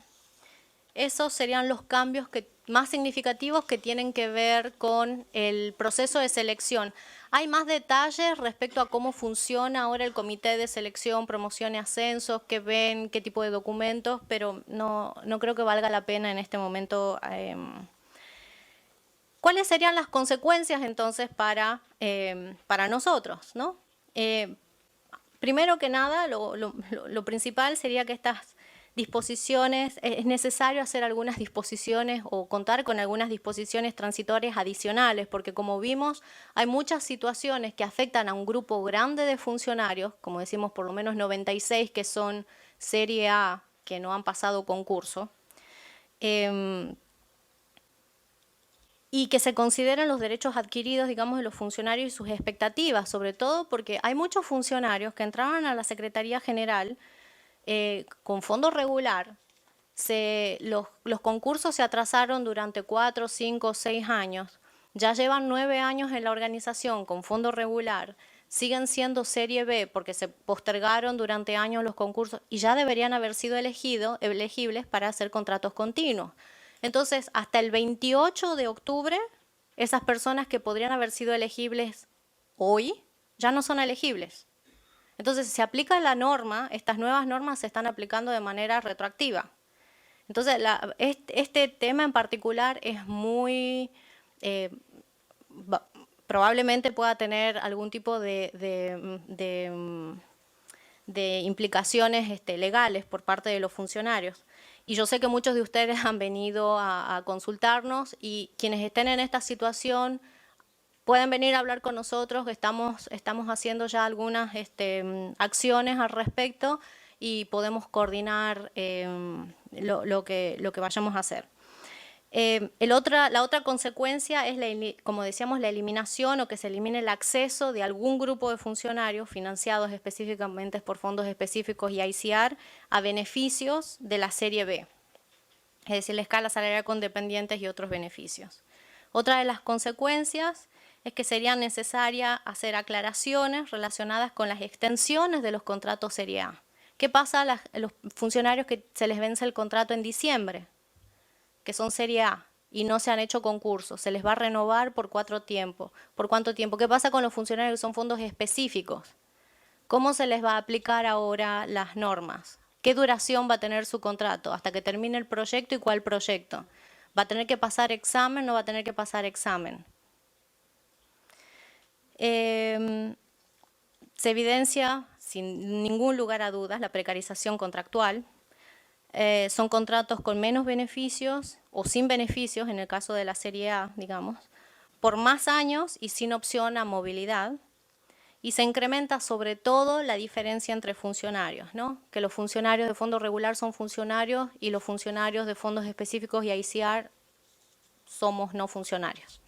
Esos serían los cambios más significativos que tienen que ver con el proceso de selección. Hay más detalles respecto a cómo funciona ahora el comité de selección, promoción y ascensos, qué ven, qué tipo de documentos, pero no creo que valga la pena en este momento. ¿Cuáles serían las consecuencias entonces para nosotros, ¿no? Primero que nada, lo principal sería que estas disposiciones, es necesario hacer algunas disposiciones o contar con algunas disposiciones transitorias adicionales, porque como vimos, hay muchas situaciones que afectan a un grupo grande de funcionarios, como decimos por lo menos 96 que son serie A, que no han pasado concurso, y que se consideren los derechos adquiridos, digamos, de los funcionarios y sus expectativas, sobre todo porque hay muchos funcionarios que entraban a la Secretaría General con fondo regular. Los concursos se atrasaron durante 4, 5, 6 años. Ya llevan 9 años en la organización con fondo regular. Siguen siendo serie B porque se postergaron durante años los concursos y ya deberían haber sido elegibles para hacer contratos continuos. Entonces, hasta el 28 de octubre, esas personas que podrían haber sido elegibles hoy ya no son elegibles. Entonces, si se aplica la norma, estas nuevas normas se están aplicando de manera retroactiva. Entonces, este tema en particular es muy... probablemente pueda tener algún tipo de implicaciones legales por parte de los funcionarios. Y yo sé que muchos de ustedes han venido a consultarnos y quienes estén en esta situación pueden venir a hablar con nosotros. Estamos haciendo ya algunas acciones al respecto y podemos coordinar lo que vayamos a hacer. La otra consecuencia es, como decíamos, la eliminación o que se elimine el acceso de algún grupo de funcionarios financiados específicamente por fondos específicos y ICR a beneficios de la serie B, es decir, la escala salarial con dependientes y otros beneficios. Otra de las consecuencias es que sería necesaria hacer aclaraciones relacionadas con las extensiones de los contratos serie A. ¿Qué pasa a los funcionarios que se les vence el contrato en diciembre? Que son serie A y no se han hecho concursos, se les va a renovar por 4 tiempos. ¿Por cuánto tiempo? ¿Qué pasa con los funcionarios que son fondos específicos? ¿Cómo se les va a aplicar ahora las normas? ¿Qué duración va a tener su contrato? ¿Hasta que termine el proyecto y cuál proyecto? ¿Va a tener que pasar examen o no va a tener que pasar examen? Se evidencia, sin ningún lugar a dudas, la precarización contractual. Son contratos con menos beneficios o sin beneficios, en el caso de la serie A, digamos, por más años y sin opción a movilidad. Y se incrementa sobre todo la diferencia entre funcionarios, ¿no? Que los funcionarios de fondo regular son funcionarios y los funcionarios de fondos específicos y ICR somos no funcionarios.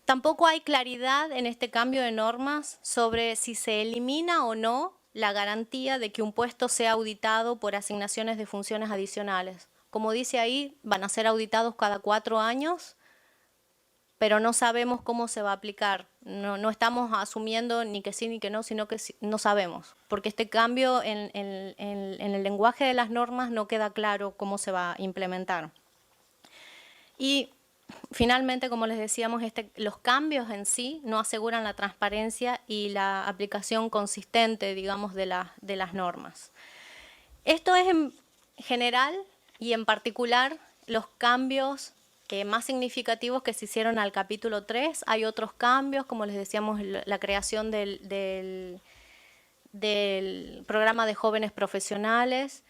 Tampoco hay claridad en este cambio de normas sobre si se elimina o no la garantía de que un puesto sea auditado por asignaciones de funciones adicionales. Como dice ahí, van a ser auditados cada 4 años, pero no sabemos cómo se va a aplicar. No estamos asumiendo ni que sí ni que no, sino que no sabemos, porque este cambio en el lenguaje de las normas no queda claro cómo se va a implementar. Y Finalmente, como les decíamos, los cambios en sí no aseguran la transparencia y la aplicación consistente, digamos, de las normas. Esto es en general y en particular los cambios más significativos que se hicieron al capítulo 3. Hay otros cambios, como les decíamos, la creación del programa de jóvenes profesionales.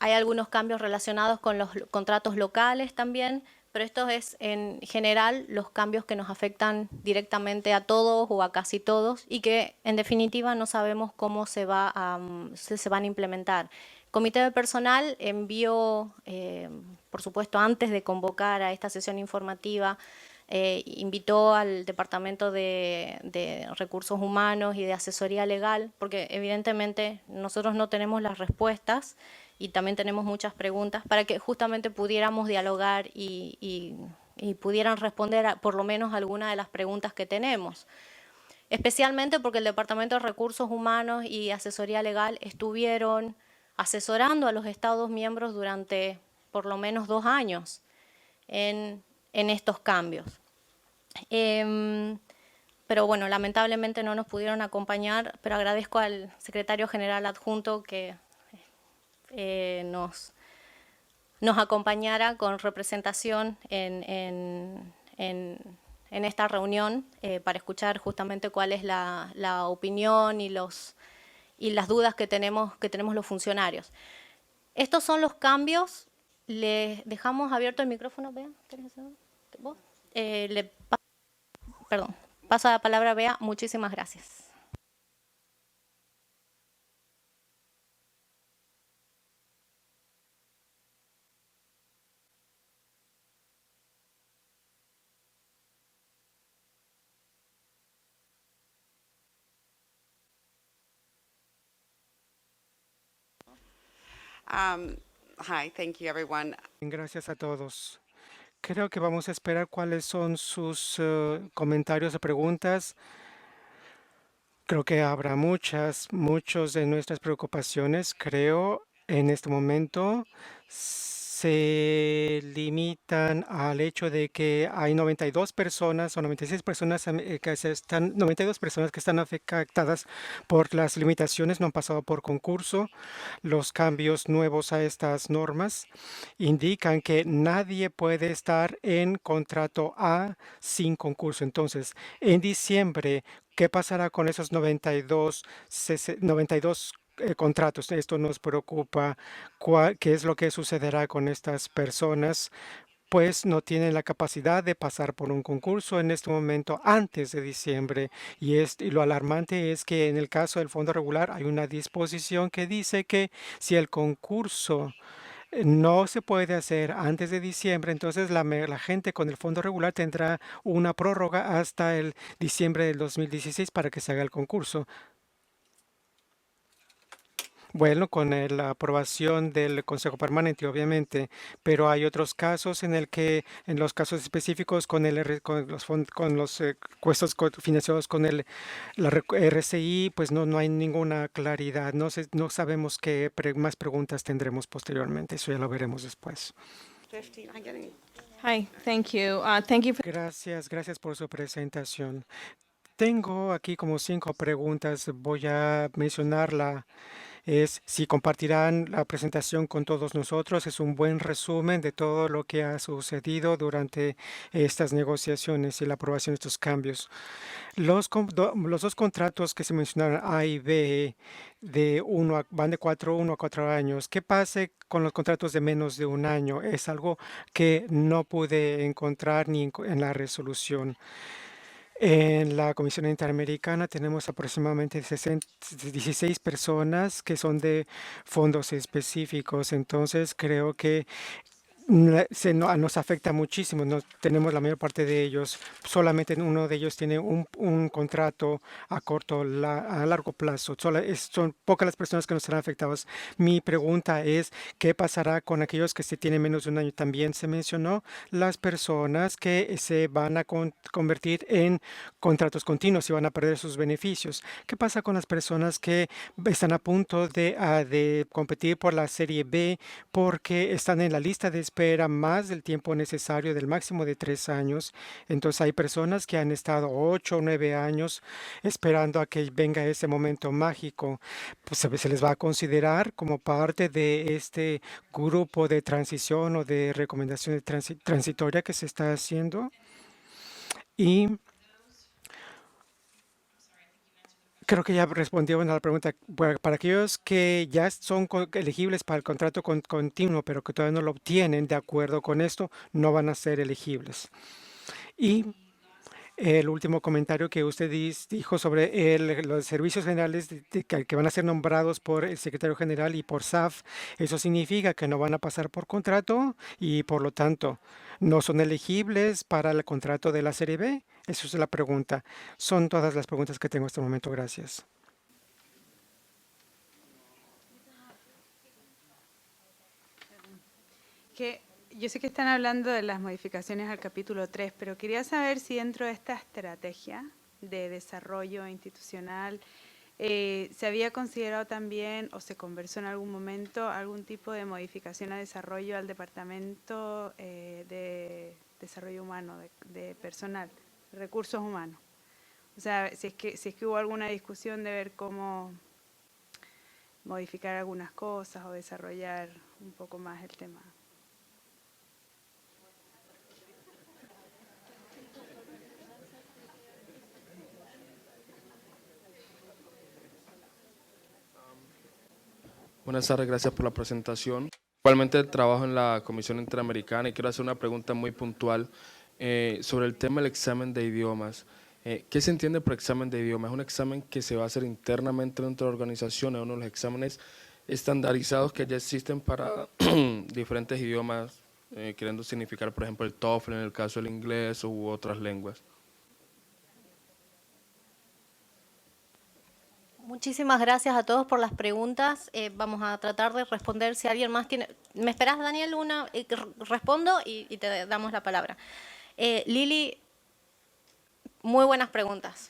Hay algunos cambios relacionados con los contratos locales también, pero esto es en general los cambios que nos afectan directamente a todos o a casi todos y que en definitiva no sabemos cómo se van a implementar. El Comité de Personal envió, por supuesto, antes de convocar a esta sesión informativa, invitó al Departamento de Recursos Humanos y de Asesoría Legal, porque evidentemente nosotros no tenemos las respuestas y también tenemos muchas preguntas para que justamente pudiéramos dialogar y pudieran responder por lo menos algunas de las preguntas que tenemos. Especialmente porque el Departamento de Recursos Humanos y Asesoría Legal estuvieron asesorando a los Estados miembros durante por lo menos 2 años en estos cambios. Pero bueno, lamentablemente no nos pudieron acompañar, pero agradezco al secretario general adjunto que nos acompañara con representación en esta reunión para escuchar justamente cuál es la opinión y las dudas que tenemos los funcionarios. Estos son los cambios. Les dejamos abierto el micrófono, Bea. ¿Vos? Paso la palabra a Bea. Muchísimas gracias. Hi, thank you everyone. Gracias a todos. Creo que vamos a esperar cuáles son sus comentarios o preguntas. Creo que habrá muchos de nuestras preocupaciones, creo, en este momento se limitan al hecho de que hay 92 personas o 96 personas 92 personas que están afectadas por las limitaciones, no han pasado por concurso. Los cambios nuevos a estas normas indican que nadie puede estar en contrato A sin concurso. Entonces, en diciembre, ¿qué pasará con esos 92 contratos? Esto nos preocupa. ¿Qué es lo que sucederá con estas personas? Pues no tienen la capacidad de pasar por un concurso en este momento antes de diciembre. Y lo alarmante es que en el caso del fondo regular hay una disposición que dice que si el concurso no se puede hacer antes de diciembre, entonces la gente con el fondo regular tendrá una prórroga hasta el diciembre del 2016 para que se haga el concurso. Bueno, con la aprobación del Consejo Permanente, obviamente, pero hay otros casos en los casos específicos, con los puestos financiados con la RCI, pues no hay ninguna claridad. No sabemos qué más preguntas tendremos posteriormente. Eso ya lo veremos después. 15, I'm getting. Hi, thank you. Thank you for Gracias por su presentación. Tengo aquí como 5 preguntas. Voy a mencionarla. Es si compartirán la presentación con todos nosotros. Es un buen resumen de todo lo que ha sucedido durante estas negociaciones y la aprobación de estos cambios. Los 2 contratos que se mencionaron, A y B, van de 1 a 4 años. ¿Qué pasa con los contratos de menos de 1 año? Es algo que no pude encontrar ni en la resolución. En la Comisión Interamericana tenemos aproximadamente 16 personas que son de fondos específicos, entonces creo que nos afecta muchísimo. No tenemos la mayor parte de ellos. Solamente uno de ellos tiene un contrato a largo plazo. Son pocas las personas que nos serán afectadas. Mi pregunta es, ¿qué pasará con aquellos que se tienen menos de 1 año? También se mencionó las personas que se van a convertir en contratos continuos y van a perder sus beneficios. ¿Qué pasa con las personas que están a punto de competir por la Serie B porque están en la lista de espera espera más del tiempo necesario, del máximo de 3 años. Entonces hay personas que han estado 8 o 9 años esperando a que venga ese momento mágico. Pues se les va a considerar como parte de este grupo de transición o de recomendación de transitoria que se está haciendo. Y creo que ya respondieron a la pregunta. Bueno, para aquellos que ya son elegibles para el contrato continuo, pero que todavía no lo obtienen de acuerdo con esto, no van a ser elegibles. Y el último comentario que usted dijo sobre los servicios generales que van a ser nombrados por el secretario general y por SAF, eso significa que no van a pasar por contrato y por lo tanto no son elegibles para el contrato de la Serie B. Esa es la pregunta. Son todas las preguntas que tengo hasta el momento. Gracias. Yo sé que están hablando de las modificaciones al capítulo 3, pero quería saber si dentro de esta estrategia de desarrollo institucional se había considerado también o se conversó en algún momento algún tipo de modificación a desarrollo al Departamento de Desarrollo Humano, de personal, recursos humanos. O sea, si es que hubo alguna discusión de ver cómo modificar algunas cosas o desarrollar un poco más el tema. Buenas tardes, gracias por la presentación. Igualmente trabajo en la Comisión Interamericana y quiero hacer una pregunta muy puntual sobre el tema del examen de idiomas. ¿Qué se entiende por examen de idiomas? ¿Es un examen que se va a hacer internamente dentro de la organización? ¿Es uno de los exámenes estandarizados que ya existen para diferentes idiomas, queriendo significar, por ejemplo, el TOEFL en el caso del inglés u otras lenguas? Muchísimas gracias a todos por las preguntas. Vamos a tratar de responder si alguien más tiene... ¿Me esperás, Daniel? Respondo y te damos la palabra. Lili, muy buenas preguntas.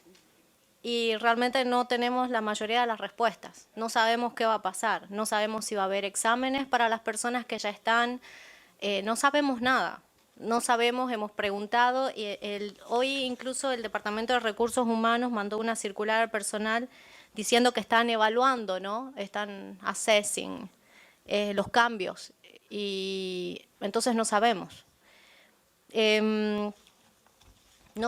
Y realmente no tenemos la mayoría de las respuestas. No sabemos qué va a pasar. No sabemos si va a haber exámenes para las personas que ya están. No sabemos nada. No sabemos, hemos preguntado. Hoy incluso el Departamento de Recursos Humanos mandó una circular al personal diciendo que están evaluando, ¿no? Están assessing los cambios. Y entonces no sabemos. No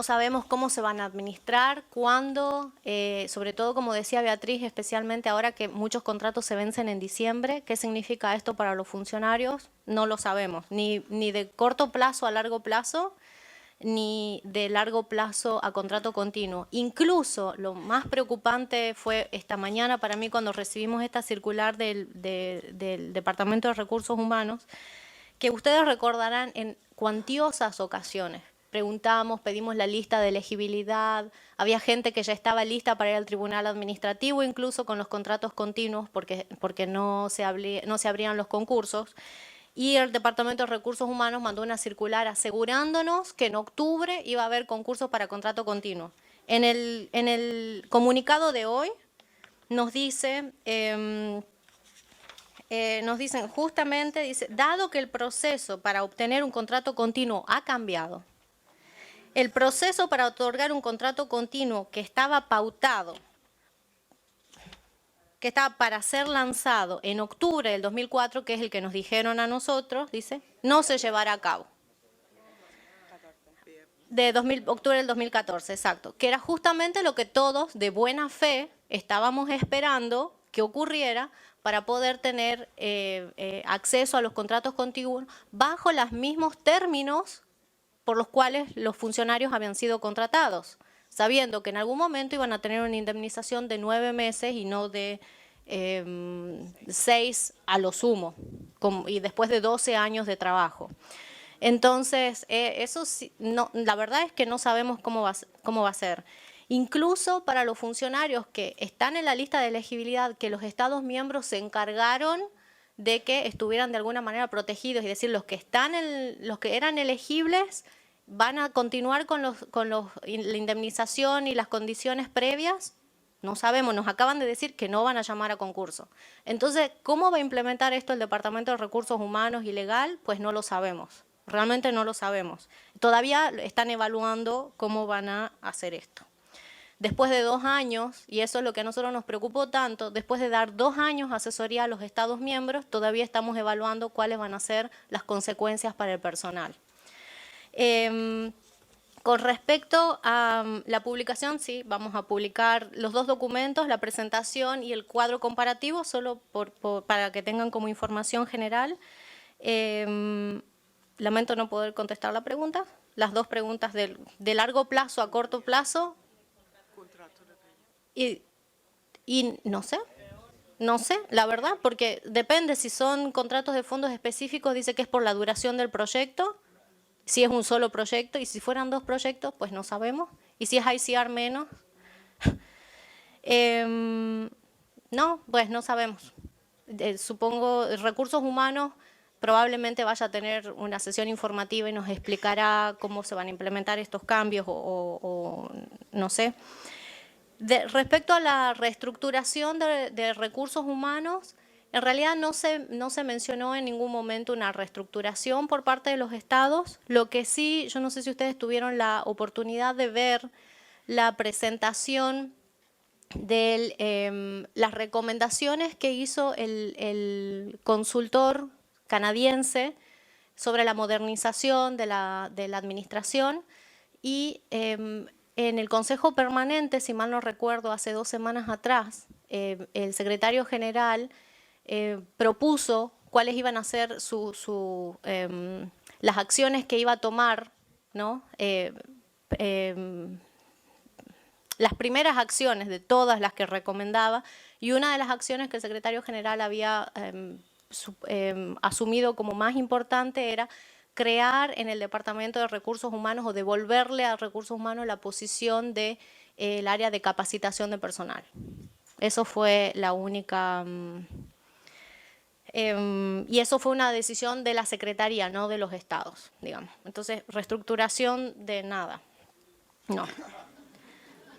sabemos cómo se van a administrar, cuándo, sobre todo, como decía Beatriz, especialmente ahora que muchos contratos se vencen en diciembre. ¿Qué significa esto para los funcionarios? No lo sabemos, ni de corto plazo a largo plazo, ni de largo plazo a contrato continuo. Incluso lo más preocupante fue esta mañana para mí cuando recibimos esta circular del Departamento de Recursos Humanos, que ustedes recordarán en cuantiosas ocasiones. Preguntamos, pedimos la lista de elegibilidad, había gente que ya estaba lista para ir al tribunal administrativo, incluso con los contratos continuos, porque no se abrían los concursos. Y el Departamento de Recursos Humanos mandó una circular asegurándonos que en octubre iba a haber concursos para contrato continuo. En el comunicado de hoy nos dicen justamente, dice, dado que el proceso para obtener un contrato continuo ha cambiado, el proceso para otorgar un contrato continuo que estaba pautado, que estaba para ser lanzado en octubre del 2004, que es el que nos dijeron a nosotros, dice, no se llevará a cabo. Octubre del 2014, exacto. Que era justamente lo que todos de buena fe estábamos esperando que ocurriera para poder tener acceso a los contratos contiguos bajo los mismos términos por los cuales los funcionarios habían sido contratados, sabiendo que en algún momento iban a tener una indemnización de 9 meses y no de 6 a lo sumo, y después de 12 años de trabajo. Entonces, eso sí, no, la verdad es que no sabemos cómo va a ser. Incluso para los funcionarios que están en la lista de elegibilidad, que los Estados miembros se encargaron de que estuvieran de alguna manera protegidos, es decir, los que eran elegibles van a continuar con la indemnización y las condiciones previas No sabemos, nos acaban de decir que no van a llamar a concurso. Entonces, ¿cómo va a implementar esto el Departamento de Recursos Humanos y Legal? Pues no lo sabemos, realmente no lo sabemos. Todavía están evaluando cómo van a hacer esto. Después de 2 años, y eso es lo que a nosotros nos preocupó tanto, después de dar 2 años asesoría a los Estados miembros, todavía estamos evaluando cuáles van a ser las consecuencias para el personal. Con respecto a la publicación, sí, vamos a publicar los 2 documentos, la presentación y el cuadro comparativo, solo para que tengan como información general. Lamento no poder contestar la pregunta. Las 2 preguntas de largo plazo a corto plazo. Y no sé, la verdad, porque depende si son contratos de fondos específicos, dice que es por la duración del proyecto, si es un solo proyecto, y si fueran 2 proyectos, pues no sabemos, y si es ICR menos, no, pues no sabemos. Supongo, recursos humanos probablemente vaya a tener una sesión informativa y nos explicará cómo se van a implementar estos cambios o no sé. Respecto a la reestructuración de recursos humanos, en realidad no se mencionó en ningún momento una reestructuración por parte de los estados. Lo que sí, yo no sé si ustedes tuvieron la oportunidad de ver la presentación de las recomendaciones que hizo el consultor canadiense sobre la modernización de la administración y en el Consejo Permanente, si mal no recuerdo, hace 2 semanas atrás, el secretario general propuso cuáles iban a ser las acciones que iba a tomar, ¿no? Las primeras acciones de todas las que recomendaba, y una de las acciones que el secretario general había asumido como más importante era crear en el Departamento de Recursos Humanos o devolverle a Recursos Humanos la posición del área de capacitación de personal. Eso fue la única... y eso fue una decisión de la Secretaría, no de los estados, digamos. Entonces, reestructuración de nada.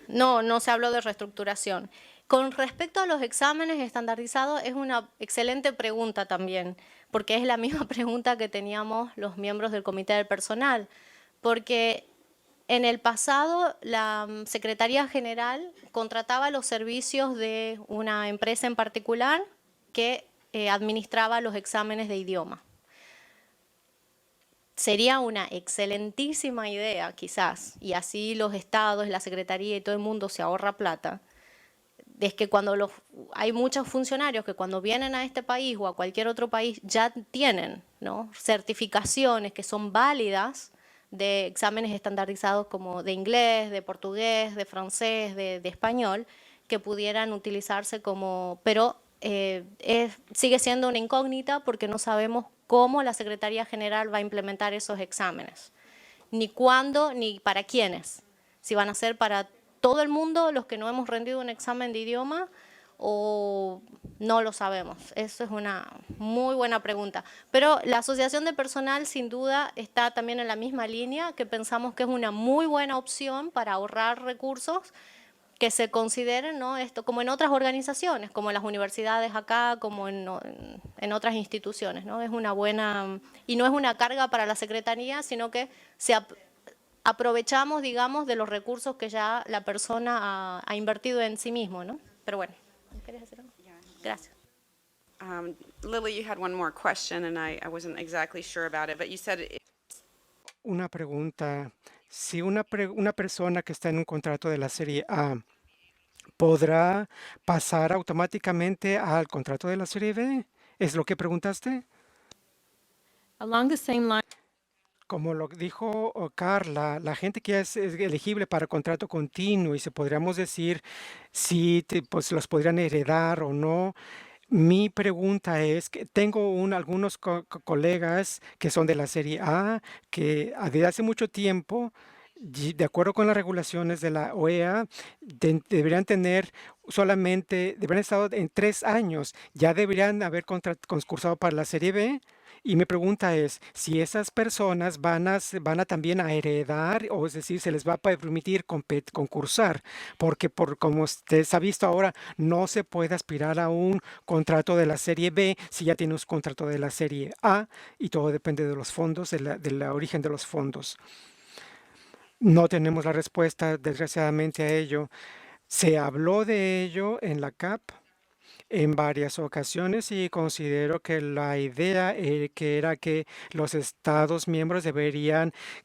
No se habló de reestructuración. Con respecto a los exámenes estandarizados, es una excelente pregunta también, porque es la misma pregunta que teníamos los miembros del Comité del Personal, porque en el pasado la Secretaría General contrataba los servicios de una empresa en particular que administraba los exámenes de idioma. Sería una excelentísima idea, quizás, y así los estados, la Secretaría y todo el mundo se ahorra plata, es que cuando hay muchos funcionarios que cuando vienen a este país o a cualquier otro país ya tienen, ¿no?, certificaciones que son válidas de exámenes estandarizados como de inglés, de portugués, de francés, de español, que pudieran utilizarse como... Pero sigue siendo una incógnita porque no sabemos cómo la Secretaría General va a implementar esos exámenes, ni cuándo, ni para quiénes. Si van a ser para todo el mundo los que no hemos rendido un examen de idioma o no lo sabemos. Eso es una muy buena pregunta. Pero la Asociación de Personal sin duda está también en la misma línea, que pensamos que es una muy buena opción para ahorrar recursos, que se consideren, ¿no?, esto como en otras organizaciones, como en las universidades acá, como en otras instituciones, ¿no? Es una buena, y no es una carga para la Secretaría, sino que aprovechamos, digamos, de los recursos que ya la persona ha invertido en sí mismo, ¿no? Pero bueno, ¿querías decir algo? Gracias. Lily, you had one more question, and I wasn't exactly sure about it, but you said Una pregunta. Si una persona que está en un contrato de la Serie A podrá pasar automáticamente al contrato de la Serie B, ¿es lo que preguntaste? Along the same line, Como lo dijo Carla, la gente que es elegible para contrato continuo y se podríamos decir si pues los podrían heredar o no. Mi pregunta es que tengo algunos colegas que son de la Serie A que desde hace mucho tiempo, de acuerdo con las regulaciones de la OEA, deberían tener deberían estar en 3 años, ya deberían haber concursado para la Serie B Y mi pregunta es, si esas personas van a también a heredar, o es decir, se les va a permitir concursar, porque como usted ha visto ahora, no se puede aspirar a un contrato de la serie B si ya tiene un contrato de la serie A, y todo depende de los fondos, del origen de los fondos. No tenemos la respuesta, desgraciadamente, a ello. Se habló de ello en la CAP en varias ocasiones y considero que la idea que era que los Estados miembros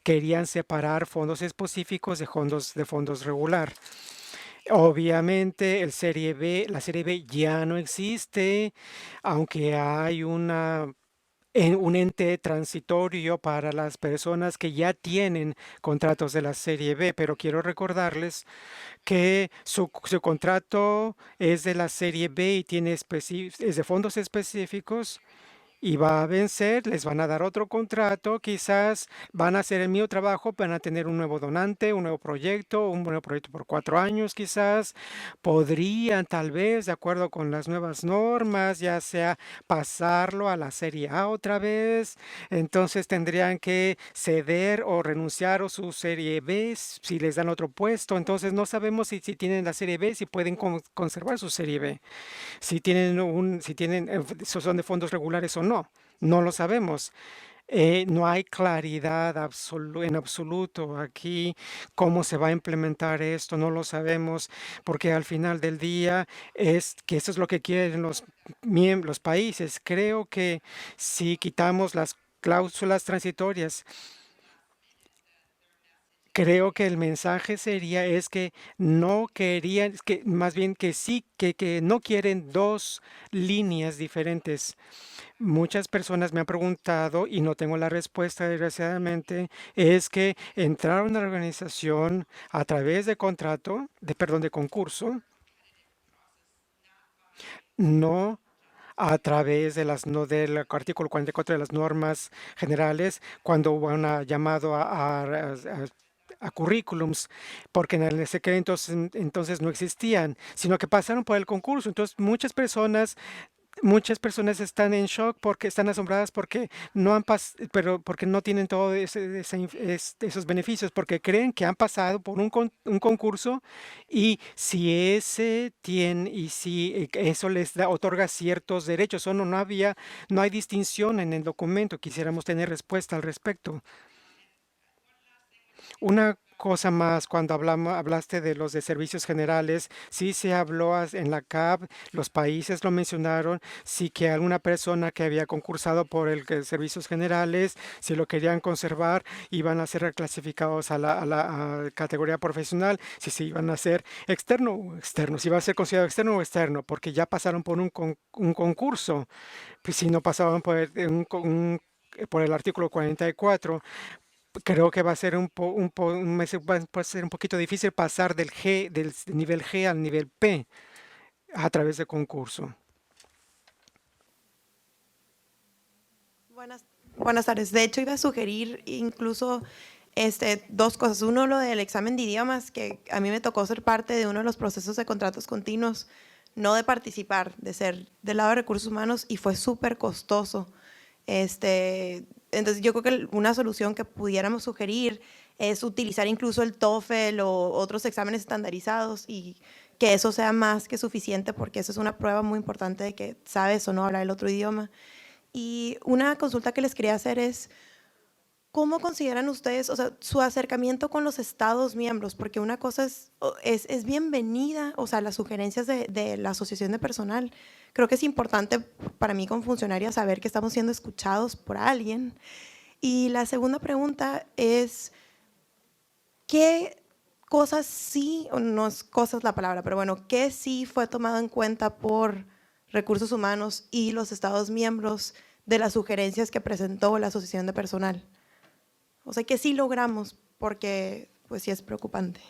querían separar fondos específicos de fondos regular. Obviamente la serie B ya no existe, aunque hay un ente transitorio para las personas que ya tienen contratos de la serie B, pero quiero recordarles que su contrato es de la serie B y es de fondos específicos y va a vencer, les van a dar otro contrato, quizás van a hacer el mismo trabajo, van a tener un nuevo donante, un nuevo proyecto por 4 años quizás, podrían tal vez, de acuerdo con las nuevas normas, ya sea pasarlo a la serie A otra vez, entonces tendrían que ceder o renunciar a su serie B si les dan otro puesto, entonces no sabemos si tienen la serie B, si pueden conservar su serie B si tienen, son de fondos regulares o no. No lo sabemos. No hay claridad en absoluto aquí cómo se va a implementar esto, no lo sabemos, porque al final del día es que eso es lo que quieren los países. Creo que si quitamos las cláusulas transitorias, creo que el mensaje es que no querían, que más bien que sí, que no quieren dos líneas diferentes. Muchas personas me han preguntado y no tengo la respuesta, desgraciadamente, es que entrar a una organización a través de perdón, de concurso, no a través del artículo 44 de las normas generales, cuando hubo un llamado a currículums, porque en ese que entonces no existían, sino que pasaron por el concurso. Entonces, muchas personas están en shock porque están asombradas porque pero porque no tienen todos esos beneficios, porque creen que han pasado por un concurso y si eso otorga ciertos derechos o no, no hay distinción en el documento. Quisiéramos tener respuesta al respecto. Una cosa más, cuando hablaste de los de servicios generales, sí se habló en la CAP, los países lo mencionaron, sí que alguna persona que había concursado por servicios generales, si lo querían conservar, iban a ser reclasificados a la categoría profesional, si se iban a ser externo o externo, si iba a ser considerado externo o externo, porque ya pasaron por un concurso, pues si no pasaban por el artículo 44. Creo que va a ser va a ser un poquito difícil pasar del nivel G al nivel P a través de concurso. Buenas tardes. De hecho, iba a sugerir incluso dos cosas. Uno, lo del examen de idiomas, que a mí me tocó ser parte de uno de los procesos de contratos continuos, no de participar, de ser del lado de recursos humanos, y fue súper costoso. Entonces, yo creo que una solución que pudiéramos sugerir es utilizar incluso el TOEFL o otros exámenes estandarizados y que eso sea más que suficiente, porque eso es una prueba muy importante de que sabes o no hablar el otro idioma. Y una consulta que les quería hacer es, ¿cómo consideran ustedes, o sea, su acercamiento con los Estados miembros? Porque una cosa es bienvenida, o sea, las sugerencias de la Asociación de Personal. Creo que es importante para mí como funcionaria saber que estamos siendo escuchados por alguien. Y la segunda pregunta es, ¿qué cosas sí, o no es cosas la palabra, pero bueno, qué sí fue tomado en cuenta por recursos humanos y los Estados miembros de las sugerencias que presentó la Asociación de Personal? O sea, que sí logramos, porque pues sí es preocupante.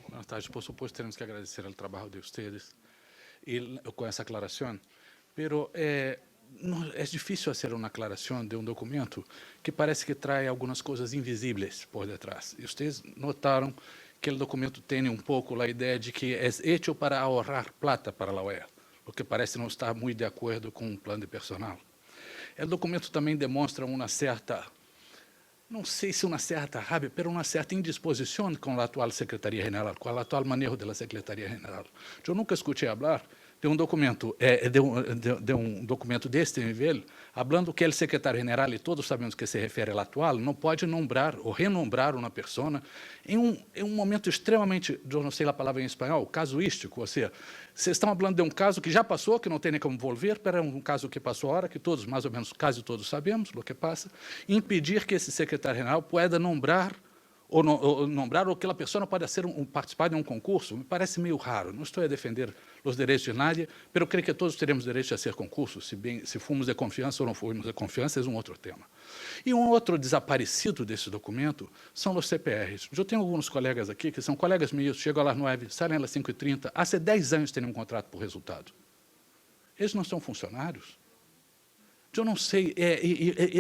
Buenas tardes. Por supuesto, tenemos que agradecer el trabajo de ustedes y con esa aclaración. Pero no, es difícil hacer una aclaración de un documento que parece que trae algunas cosas invisibles por detrás. Y ustedes notaron que o documento tenha um pouco a ideia de que é hecho para ahorrar plata para a OEA, o que parece não estar muito de acordo com o plano de personal. O documento também demonstra uma certa, não sei se uma certa rabia, mas uma certa indisposição com a atual Secretaria-Geral, com o atual manejo da Secretaria-Geral. Eu nunca escutei falar de um documento, de um documento deste nível, falando que o secretário-geral, e todos sabemos que se refere ao atual, não pode nombrar ou renombrar uma pessoa em um momento extremamente, eu não sei a palavra em espanhol, casuístico, ou seja, vocês estão falando de um caso que já passou, que não tem nem como volver, mas é um caso que passou agora, que todos, mais ou menos, quase todos sabemos o que passa, impedir que esse secretário-geral pueda nombrar ou nombrar, ou que a pessoa pode ser participar de um concurso, me parece meio raro. Não estou a defender os direitos de nadie, mas eu creio que todos teremos direito a ser concursos, se fomos de confiança ou não fomos de confiança, é um outro tema. E um outro desaparecido desse documento são os CPRs. Eu tenho alguns colegas aqui, que são colegas meus, chegam às 9, saem às 5h30, há 10 anos têm um contrato por resultado. Eles não são funcionários? Eu não sei,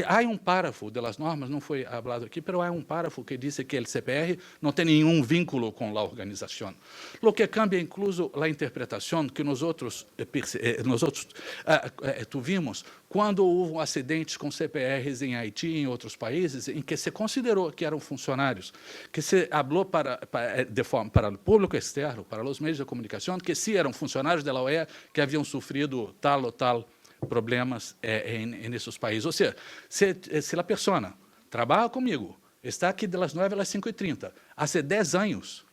há um parágrafo das normas, não foi falado aqui, mas há um parágrafo que diz que o CPR não tem nenhum vínculo com a organização. O que cambia, incluso, a interpretação que nós tivemos quando houve acidentes com CPRs em Haiti e em outros países, em que se considerou que eram funcionários, que se falou para o público externo, para os meios de comunicação, que sim eram funcionários da OEA que haviam sofrido tal ou tal problemas nesses países. Ou seja, se a pessoa trabalha comigo, está aqui das 9 às 5h30, há 10 anos,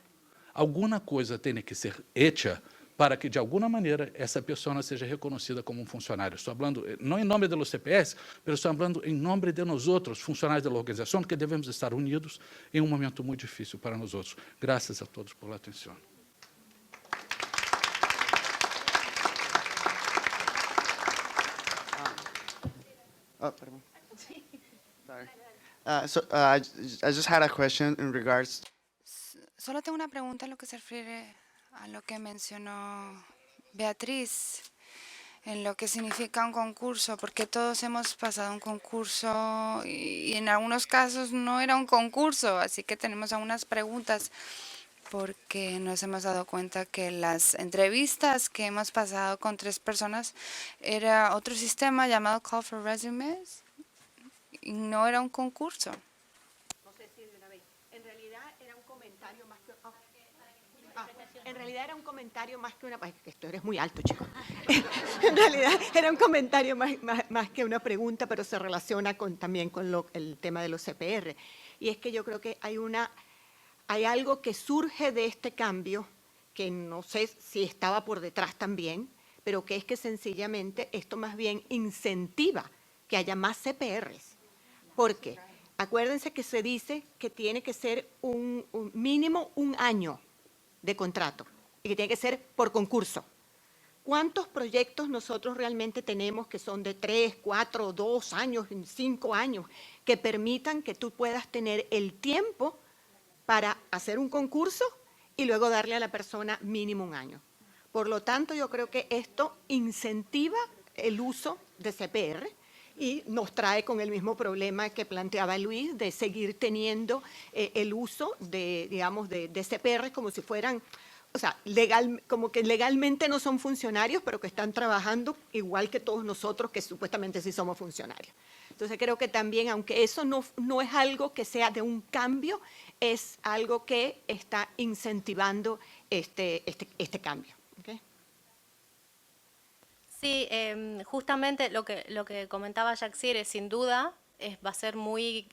alguma coisa tem que ser hecha para que, de alguma maneira, essa pessoa seja reconhecida como um funcionário. Estou falando, não em nome dos CPS, mas estou falando em nome de nós outros, funcionários da organização, que devemos estar unidos em um momento muito difícil para nós outros. Graças a todos por atenção. Oh, pardon. Sorry. I just had a question in regards. Solo tengo una pregunta en lo que se refiere a lo que mencionó Beatriz, en lo que significa un concurso, porque todos hemos pasado un concurso y en algunos casos no era un concurso, así que tenemos algunas preguntas porque nos hemos dado cuenta que las entrevistas que hemos pasado con 3 personas era otro sistema llamado Call for Resumes y no era un concurso. No sé si de una vez. En realidad era un comentario más que... en realidad era un comentario más que una... Esto eres muy alto, chico. En realidad era un comentario más que una pregunta, pero se relaciona también con el tema de los CPR. Y es que yo creo que hay algo que surge de este cambio, que no sé si estaba por detrás también, pero que es que sencillamente esto más bien incentiva que haya más CPRs. ¿Por qué? Acuérdense que se dice que tiene que ser un mínimo un año de contrato y que tiene que ser por concurso. ¿Cuántos proyectos nosotros realmente tenemos que son de 3, 4, 2 años, 5 años, que permitan que tú puedas tener el tiempo para hacer un concurso y luego darle a la persona mínimo un año? Por lo tanto, yo creo que esto incentiva el uso de CPR y nos trae con el mismo problema que planteaba Luis de seguir teniendo el uso de, digamos, de CPR como si fueran, o sea, como que legalmente no son funcionarios, pero que están trabajando igual que todos nosotros que supuestamente sí somos funcionarios. Entonces creo que también, aunque eso no es algo que sea de un cambio, es algo que está incentivando este cambio. ¿Okay? Sí, justamente lo que comentaba Jaxire, sin duda, va a ser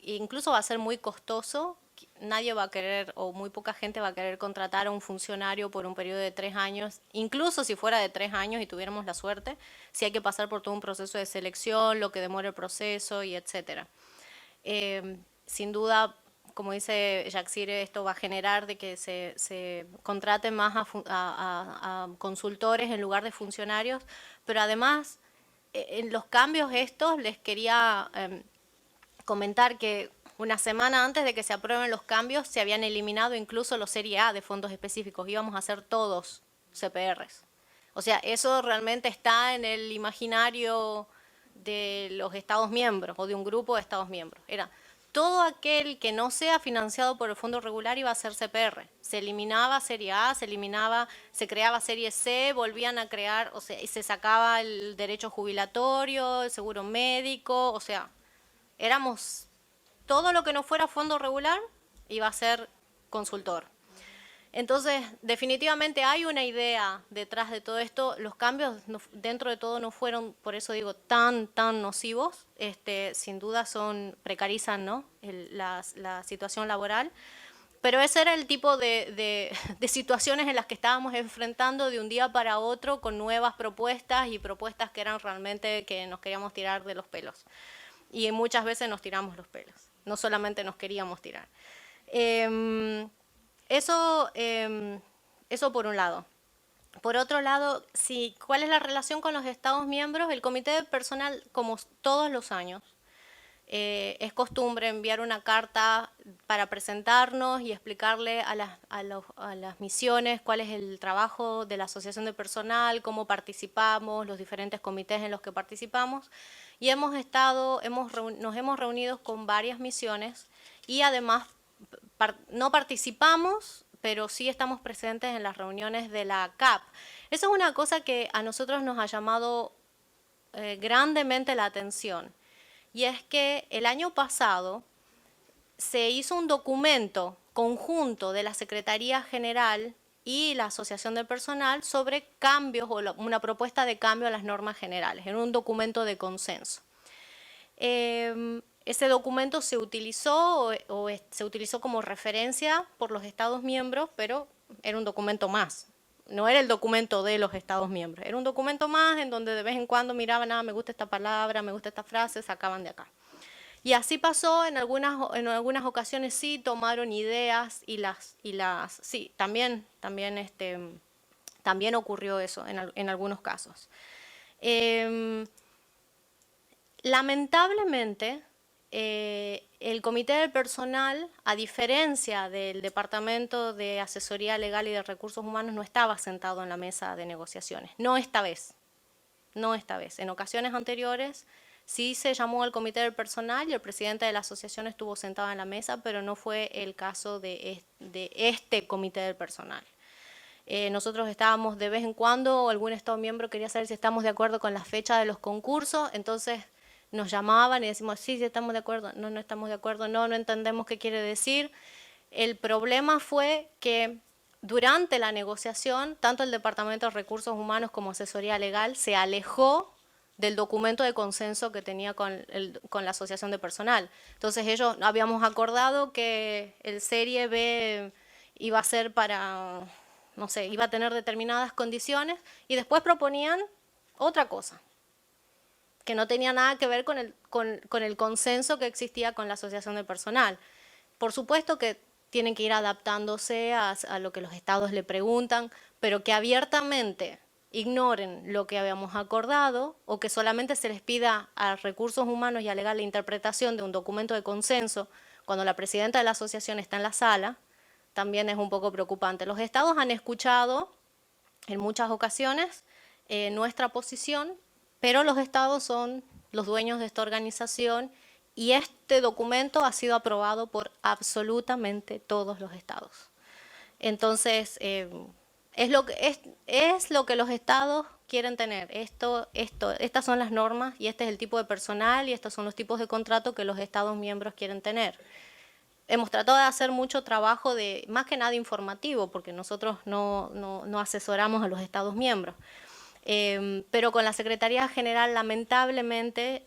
incluso va a ser muy costoso. Nadie va a querer, o muy poca gente va a querer contratar a un funcionario por un periodo de 3 años, incluso si fuera de 3 años y tuviéramos la suerte, si hay que pasar por todo un proceso de selección, lo que demora el proceso y etcétera. Sin duda, como dice Jaxire, esto va a generar de que se contraten más a consultores en lugar de funcionarios, pero además, en los cambios estos les quería comentar que una semana antes de que se aprueben los cambios, se habían eliminado incluso los Serie A de fondos específicos. Íbamos a hacer todos CPRs. O sea, eso realmente está en el imaginario de los Estados miembros o de un grupo de Estados miembros. Era todo aquel que no sea financiado por el fondo regular iba a ser CPR. Se eliminaba Serie A, se creaba Serie C, volvían a crear, o sea, y se sacaba el derecho jubilatorio, el seguro médico, o sea, éramos, todo lo que no fuera fondo regular iba a ser consultor. Entonces, definitivamente hay una idea detrás de todo esto. Los cambios dentro de todo no fueron, por eso digo, tan nocivos. Sin duda precarizan, ¿no?, la situación laboral. Pero ese era el tipo de situaciones en las que estábamos enfrentando de un día para otro con nuevas propuestas y propuestas que eran realmente que nos queríamos tirar de los pelos. Y muchas veces nos tiramos los pelos, no solamente nos queríamos tirar. Eso por un lado. Por otro lado, ¿cuál es la relación con los Estados miembros? El comité de personal, como todos los años, es costumbre enviar una carta para presentarnos y explicarle a las misiones cuál es el trabajo de la asociación de personal, cómo participamos, los diferentes comités en los que participamos. Y nos hemos reunido con varias misiones y además no participamos, pero sí estamos presentes en las reuniones de la CAP. Eso es una cosa que a nosotros nos ha llamado grandemente la atención. Y es que el año pasado se hizo un documento conjunto de la Secretaría General y la Asociación de Personal sobre cambios o una propuesta de cambio a las normas generales, en un documento de consenso. Ese documento se utilizó se utilizó como referencia por los Estados miembros, pero era un documento más. No era el documento de los Estados miembros, era un documento más en donde de vez en cuando miraban, me gusta esta palabra, me gusta esta frase, sacaban de acá. Y así pasó, en algunas ocasiones sí tomaron ideas sí, también ocurrió eso en algunos casos. Lamentablemente, el Comité del Personal, a diferencia del Departamento de Asesoría Legal y de Recursos Humanos, no estaba sentado en la mesa de negociaciones. No esta vez. En ocasiones anteriores sí se llamó al Comité del Personal y el presidente de la asociación estuvo sentado en la mesa, pero no fue el caso de este Comité del Personal. Nosotros estábamos de vez en cuando, algún Estado miembro quería saber si estamos de acuerdo con la fecha de los concursos, entonces nos llamaban y decimos, sí, estamos de acuerdo, no estamos de acuerdo, no entendemos qué quiere decir. El problema fue que durante la negociación, tanto el Departamento de Recursos Humanos como Asesoría Legal se alejó del documento de consenso que tenía con la Asociación de Personal. Entonces ellos habíamos acordado que el Serie B iba a ser para, no sé, iba a tener determinadas condiciones y después proponían otra cosa que no tenía nada que ver con el consenso que existía con la Asociación de Personal. Por supuesto que tienen que ir adaptándose a lo que los estados le preguntan, pero que abiertamente ignoren lo que habíamos acordado o que solamente se les pida a Recursos Humanos y a Legal la interpretación de un documento de consenso cuando la presidenta de la asociación está en la sala, también es un poco preocupante. Los estados han escuchado en muchas ocasiones nuestra posición, pero los estados son los dueños de esta organización y este documento ha sido aprobado por absolutamente todos los estados. Entonces, es lo que los estados quieren tener. Estas son las normas y este es el tipo de personal y estos son los tipos de contrato que los estados miembros quieren tener. Hemos tratado de hacer mucho trabajo más que nada informativo, porque nosotros no asesoramos a los estados miembros. Pero con la Secretaría General lamentablemente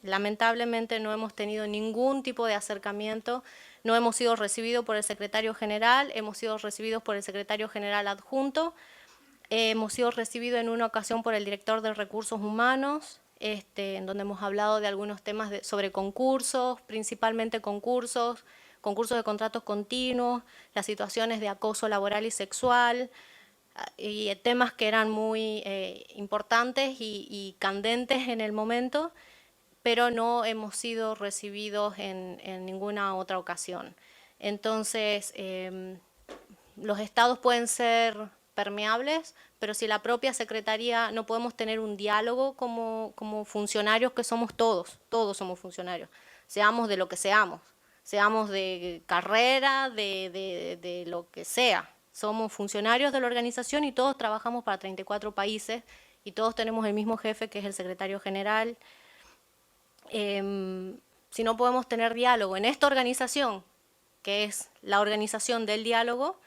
no hemos tenido ningún tipo de acercamiento, no hemos sido recibidos por el Secretario General, hemos sido recibidos por el Secretario General Adjunto, hemos sido recibidos en una ocasión por el Director de Recursos Humanos, en donde hemos hablado de algunos temas sobre concursos, principalmente concursos de contratos continuos, las situaciones de acoso laboral y sexual, y temas que eran muy importantes y candentes en el momento, pero no hemos sido recibidos en ninguna otra ocasión. Entonces, los estados pueden ser permeables, pero si la propia Secretaría no podemos tener un diálogo como funcionarios que somos todos somos funcionarios, seamos de lo que seamos, seamos de carrera, de lo que sea. Somos funcionarios de la organización y todos trabajamos para 34 países y todos tenemos el mismo jefe que es el secretario general. Si no podemos tener diálogo en esta organización, que es la organización del diálogo,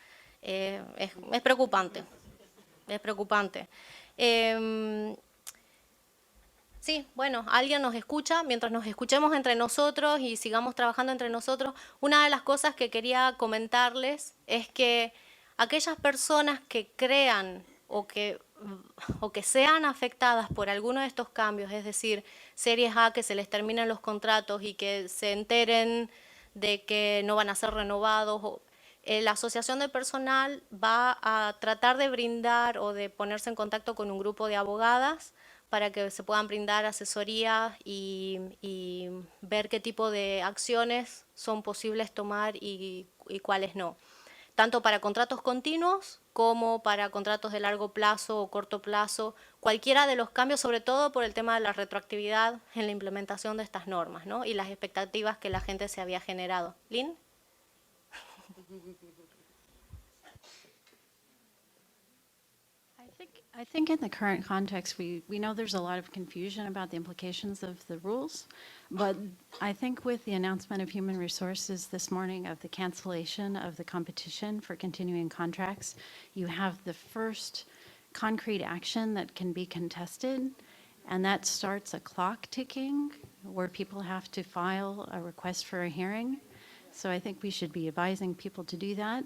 es preocupante. Es preocupante. Sí, bueno, alguien nos escucha, mientras nos escuchemos entre nosotros y sigamos trabajando entre nosotros, una de las cosas que quería comentarles es que aquellas personas que crean o que sean afectadas por alguno de estos cambios, es decir, series A que se les terminan los contratos y que se enteren de que no van a ser renovados, la asociación de personal va a tratar de brindar o de ponerse en contacto con un grupo de abogadas para que se puedan brindar asesoría y ver qué tipo de acciones son posibles tomar y cuáles no. Tanto para contratos continuos como para contratos de largo plazo o corto plazo, cualquiera de los cambios, sobre todo por el tema de la retroactividad en la implementación de estas normas, ¿no? Y las expectativas que la gente se había generado. ¿Lynn? I think in the current context, we know there's a lot of confusion about the implications of the rules, but I think with the announcement of Human Resources this morning of the cancellation of the competition for continuing contracts, you have the first concrete action that can be contested, and that starts a clock ticking where people have to file a request for a hearing. So I think we should be advising people to do that.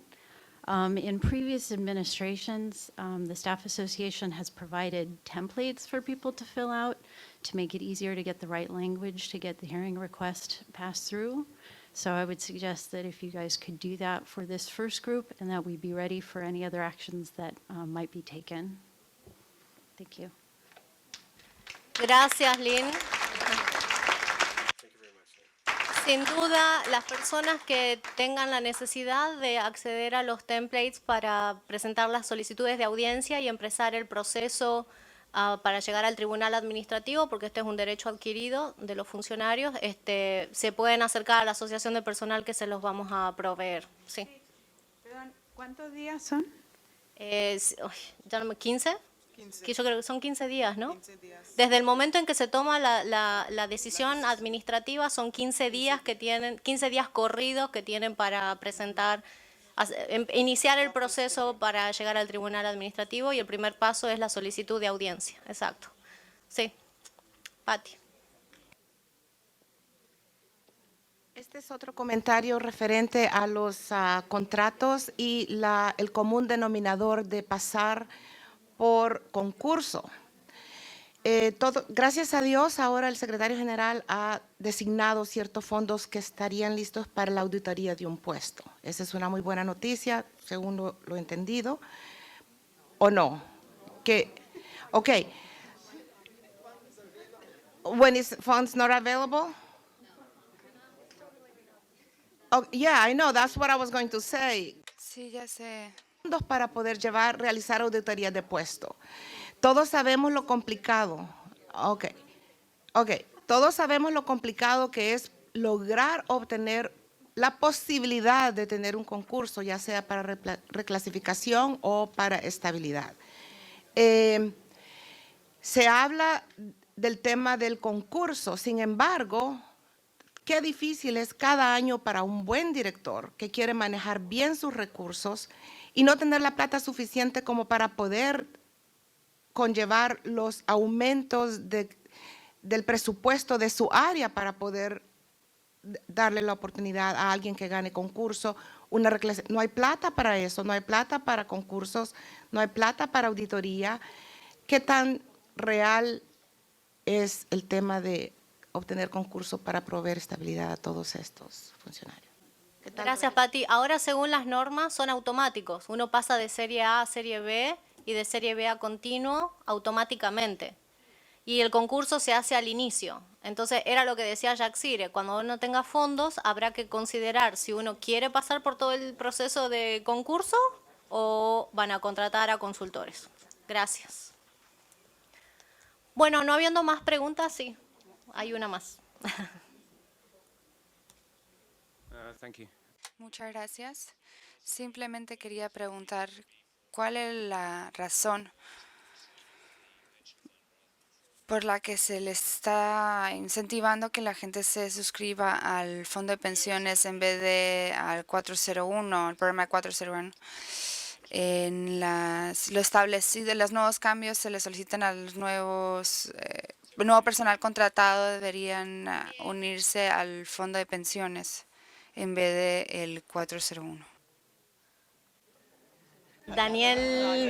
In previous administrations, the Staff Association has provided templates for people to fill out to make it easier to get the right language to get the hearing request passed through. So I would suggest that if you guys could do that for this first group and that we'd be ready for any other actions that might be taken. Thank you. Gracias, Lynn. Sin duda, las personas que tengan la necesidad de acceder a los templates para presentar las solicitudes de audiencia y empezar el proceso para llegar al tribunal administrativo, porque este es un derecho adquirido de los funcionarios, se pueden acercar a la asociación de personal que se los vamos a proveer. Sí. Perdón, ¿cuántos días son? Ya no me- ¿15? Que yo creo que son 15 días, ¿no? 15 días. Desde el momento en que se toma la decisión administrativa son 15 días que tienen, 15 días corridos que tienen para presentar, iniciar el proceso para llegar al tribunal administrativo y el primer paso es la solicitud de audiencia. Exacto. Sí. Pati. Este es otro comentario referente a los contratos y el común denominador de pasar por concurso. Gracias a Dios, ahora el secretario general ha designado ciertos fondos que estarían listos para la auditoría de un puesto. Esa es una muy buena noticia, según lo entendido. ¿O no? Okay. When is funds not available? Oh, yeah, I know, that's what I was going to say. Sí, ya sé. Para poder realizar auditorías de puesto. Todos sabemos lo complicado. Ok. Todos sabemos lo complicado que es lograr obtener la posibilidad de tener un concurso, ya sea para reclasificación o para estabilidad. Se habla del tema del concurso, sin embargo, qué difícil es cada año para un buen director que quiere manejar bien sus recursos y no tener la plata suficiente como para poder conllevar los aumentos del presupuesto de su área para poder darle la oportunidad a alguien que gane concurso. No hay plata para eso, no hay plata para concursos, no hay plata para auditoría. ¿Qué tan real es el tema de obtener concurso para proveer estabilidad a todos estos funcionarios? Gracias, Pati. Ahora, según las normas, son automáticos. Uno pasa de serie A a serie B y de serie B a continuo automáticamente. Y el concurso se hace al inicio. Entonces, era lo que decía Jacques Sire. Cuando uno tenga fondos, habrá que considerar si uno quiere pasar por todo el proceso de concurso o van a contratar a consultores. Gracias. Bueno, no habiendo más preguntas, sí. Hay una más. Thank you. Muchas gracias. Simplemente quería preguntar cuál es la razón por la que se le está incentivando que la gente se suscriba al fondo de pensiones en vez de al 401, al programa 401. Lo establecido, los nuevos cambios se le solicitan a los nuevo personal contratado deberían unirse al fondo de pensiones en vez de el 401. Daniel,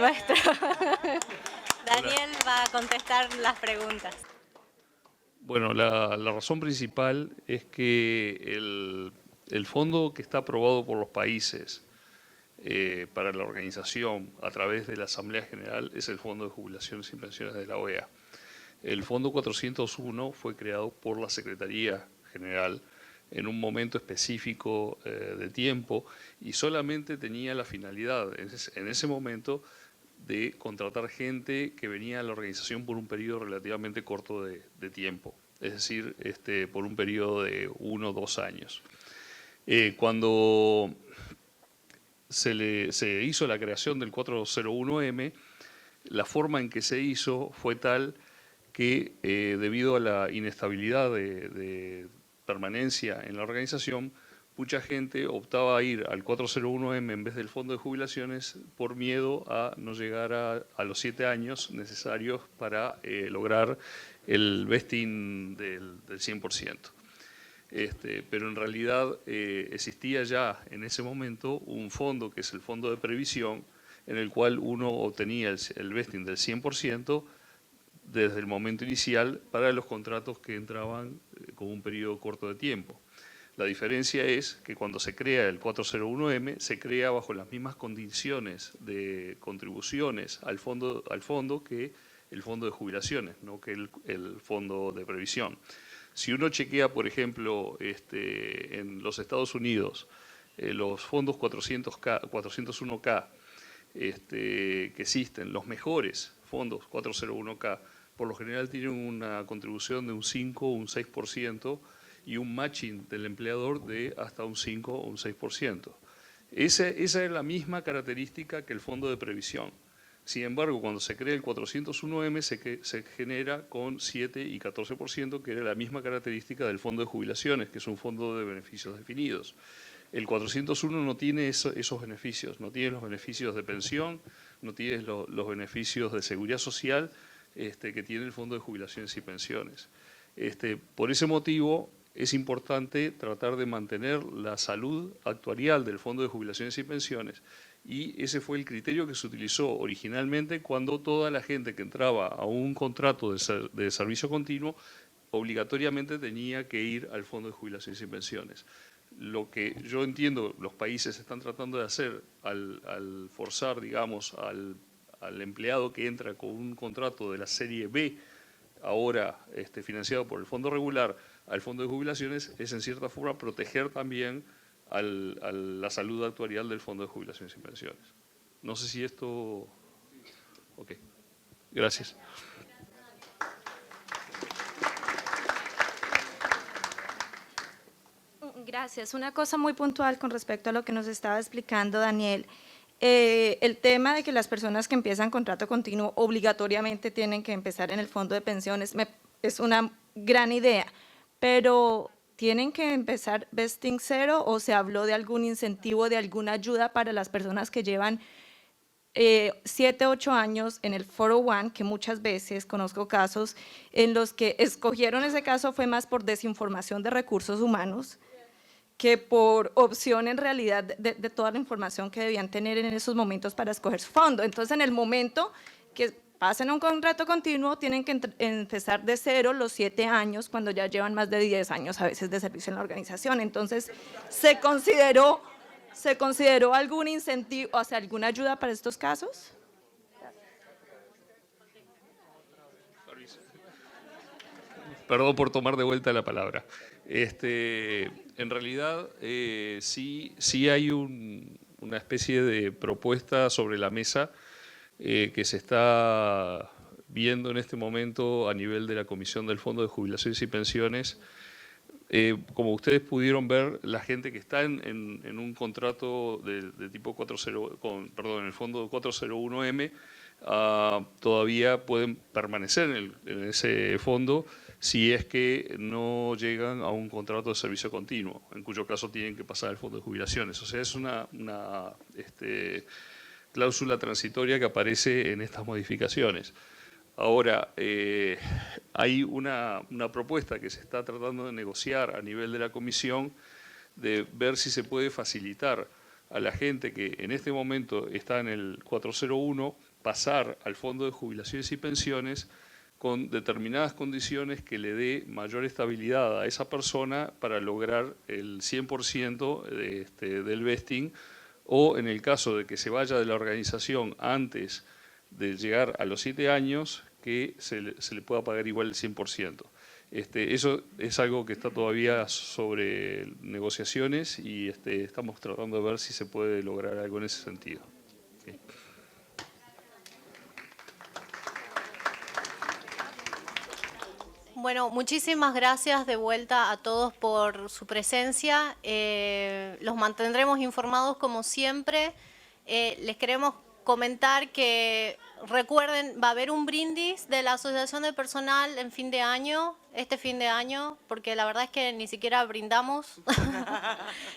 Daniel va a contestar las preguntas. Bueno, la razón principal es que el fondo que está aprobado por los países para la organización a través de la Asamblea General es el Fondo de Jubilaciones y Pensiones de la OEA. El Fondo 401 fue creado por la Secretaría General en un momento específico de tiempo y solamente tenía la finalidad en ese momento de contratar gente que venía a la organización por un periodo relativamente corto de tiempo, es decir, por un periodo de 1 o 2 años. Cuando se hizo la creación del 401M, la forma en que se hizo fue tal que debido a la inestabilidad de permanencia en la organización, mucha gente optaba a ir al 401M en vez del fondo de jubilaciones por miedo a no llegar a los 7 años necesarios para lograr el vesting del 100%. Pero en realidad existía ya en ese momento un fondo que es el fondo de previsión en el cual uno obtenía el vesting del 100% desde el momento inicial para los contratos que entraban con un periodo corto de tiempo. La diferencia es que cuando se crea el 401M, se crea bajo las mismas condiciones de contribuciones al fondo que el fondo de jubilaciones, no que el fondo de previsión. Si uno chequea, por ejemplo, en los Estados Unidos, los fondos 401K que existen, los mejores fondos 401K, por lo general tienen una contribución de un 5 o un 6% y un matching del empleador de hasta un 5 o un 6%. Esa es la misma característica que el fondo de previsión. Sin embargo, cuando se crea el 401M se genera con 7 y 14%, que era la misma característica del fondo de jubilaciones, que es un fondo de beneficios definidos. El 401 no tiene esos beneficios, no tiene los beneficios de pensión, no tiene los beneficios de seguridad social que tiene el fondo de jubilaciones y pensiones. Por ese motivo es importante tratar de mantener la salud actuarial del fondo de jubilaciones y pensiones. Y ese fue el criterio que se utilizó originalmente cuando toda la gente que entraba a un contrato de servicio continuo obligatoriamente tenía que ir al fondo de jubilaciones y pensiones. Lo que yo entiendo los países están tratando de hacer al forzar, digamos, al empleado que entra con un contrato de la serie B, ahora financiado por el fondo regular, al fondo de jubilaciones, es en cierta forma proteger también a la salud actuarial del fondo de jubilaciones y pensiones. No sé si esto... Ok, gracias. Gracias. Una cosa muy puntual con respecto a lo que nos estaba explicando Daniel. El tema de que las personas que empiezan contrato continuo obligatoriamente tienen que empezar en el fondo de pensiones es una gran idea, pero ¿tienen que empezar vesting cero o se habló de algún incentivo, de alguna ayuda para las personas que llevan 7, 8 años en el 401, que muchas veces conozco casos en los que escogieron ese caso fue más por desinformación de recursos humanos que por opción en realidad de toda la información que debían tener en esos momentos para escoger su fondo? Entonces, en el momento que pasen a un contrato continuo, tienen que empezar de cero los 7 años, cuando ya llevan más de 10 años a veces de servicio en la organización. Entonces, ¿se consideró algún incentivo, o sea, alguna ayuda para estos casos? Perdón por tomar de vuelta la palabra. En realidad, sí hay una especie de propuesta sobre la mesa que se está viendo en este momento a nivel de la Comisión del Fondo de Jubilaciones y Pensiones, Como ustedes pudieron ver, la gente que está en un contrato de tipo 40, perdón, en el fondo 401M, todavía pueden permanecer en ese fondo si es que no llegan a un contrato de servicio continuo, en cuyo caso tienen que pasar al fondo de jubilaciones. O sea, es una cláusula transitoria que aparece en estas modificaciones. Ahora, hay una propuesta que se está tratando de negociar a nivel de la comisión de ver si se puede facilitar a la gente que en este momento está en el 401 pasar al Fondo de Jubilaciones y Pensiones con determinadas condiciones que le dé mayor estabilidad a esa persona para lograr el 100% del vesting, o en el caso de que se vaya de la organización antes de llegar a los 7 años, que se le pueda pagar igual el 100%. Eso es algo que está todavía sobre negociaciones y estamos tratando de ver si se puede lograr algo en ese sentido. ¿Sí? Bueno, muchísimas gracias de vuelta a todos por su presencia. Los mantendremos informados como siempre. Les queremos comentar que recuerden, va a haber un brindis de la Asociación de Personal en fin de año, este fin de año, porque la verdad es que ni siquiera brindamos.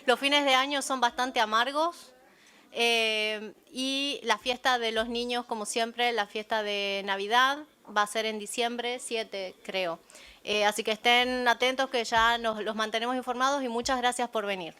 Los fines de año son bastante amargos. Y la fiesta de los niños, como siempre, la fiesta de Navidad, va a ser en diciembre 7, creo. Así que estén atentos que ya los mantenemos informados y muchas gracias por venir.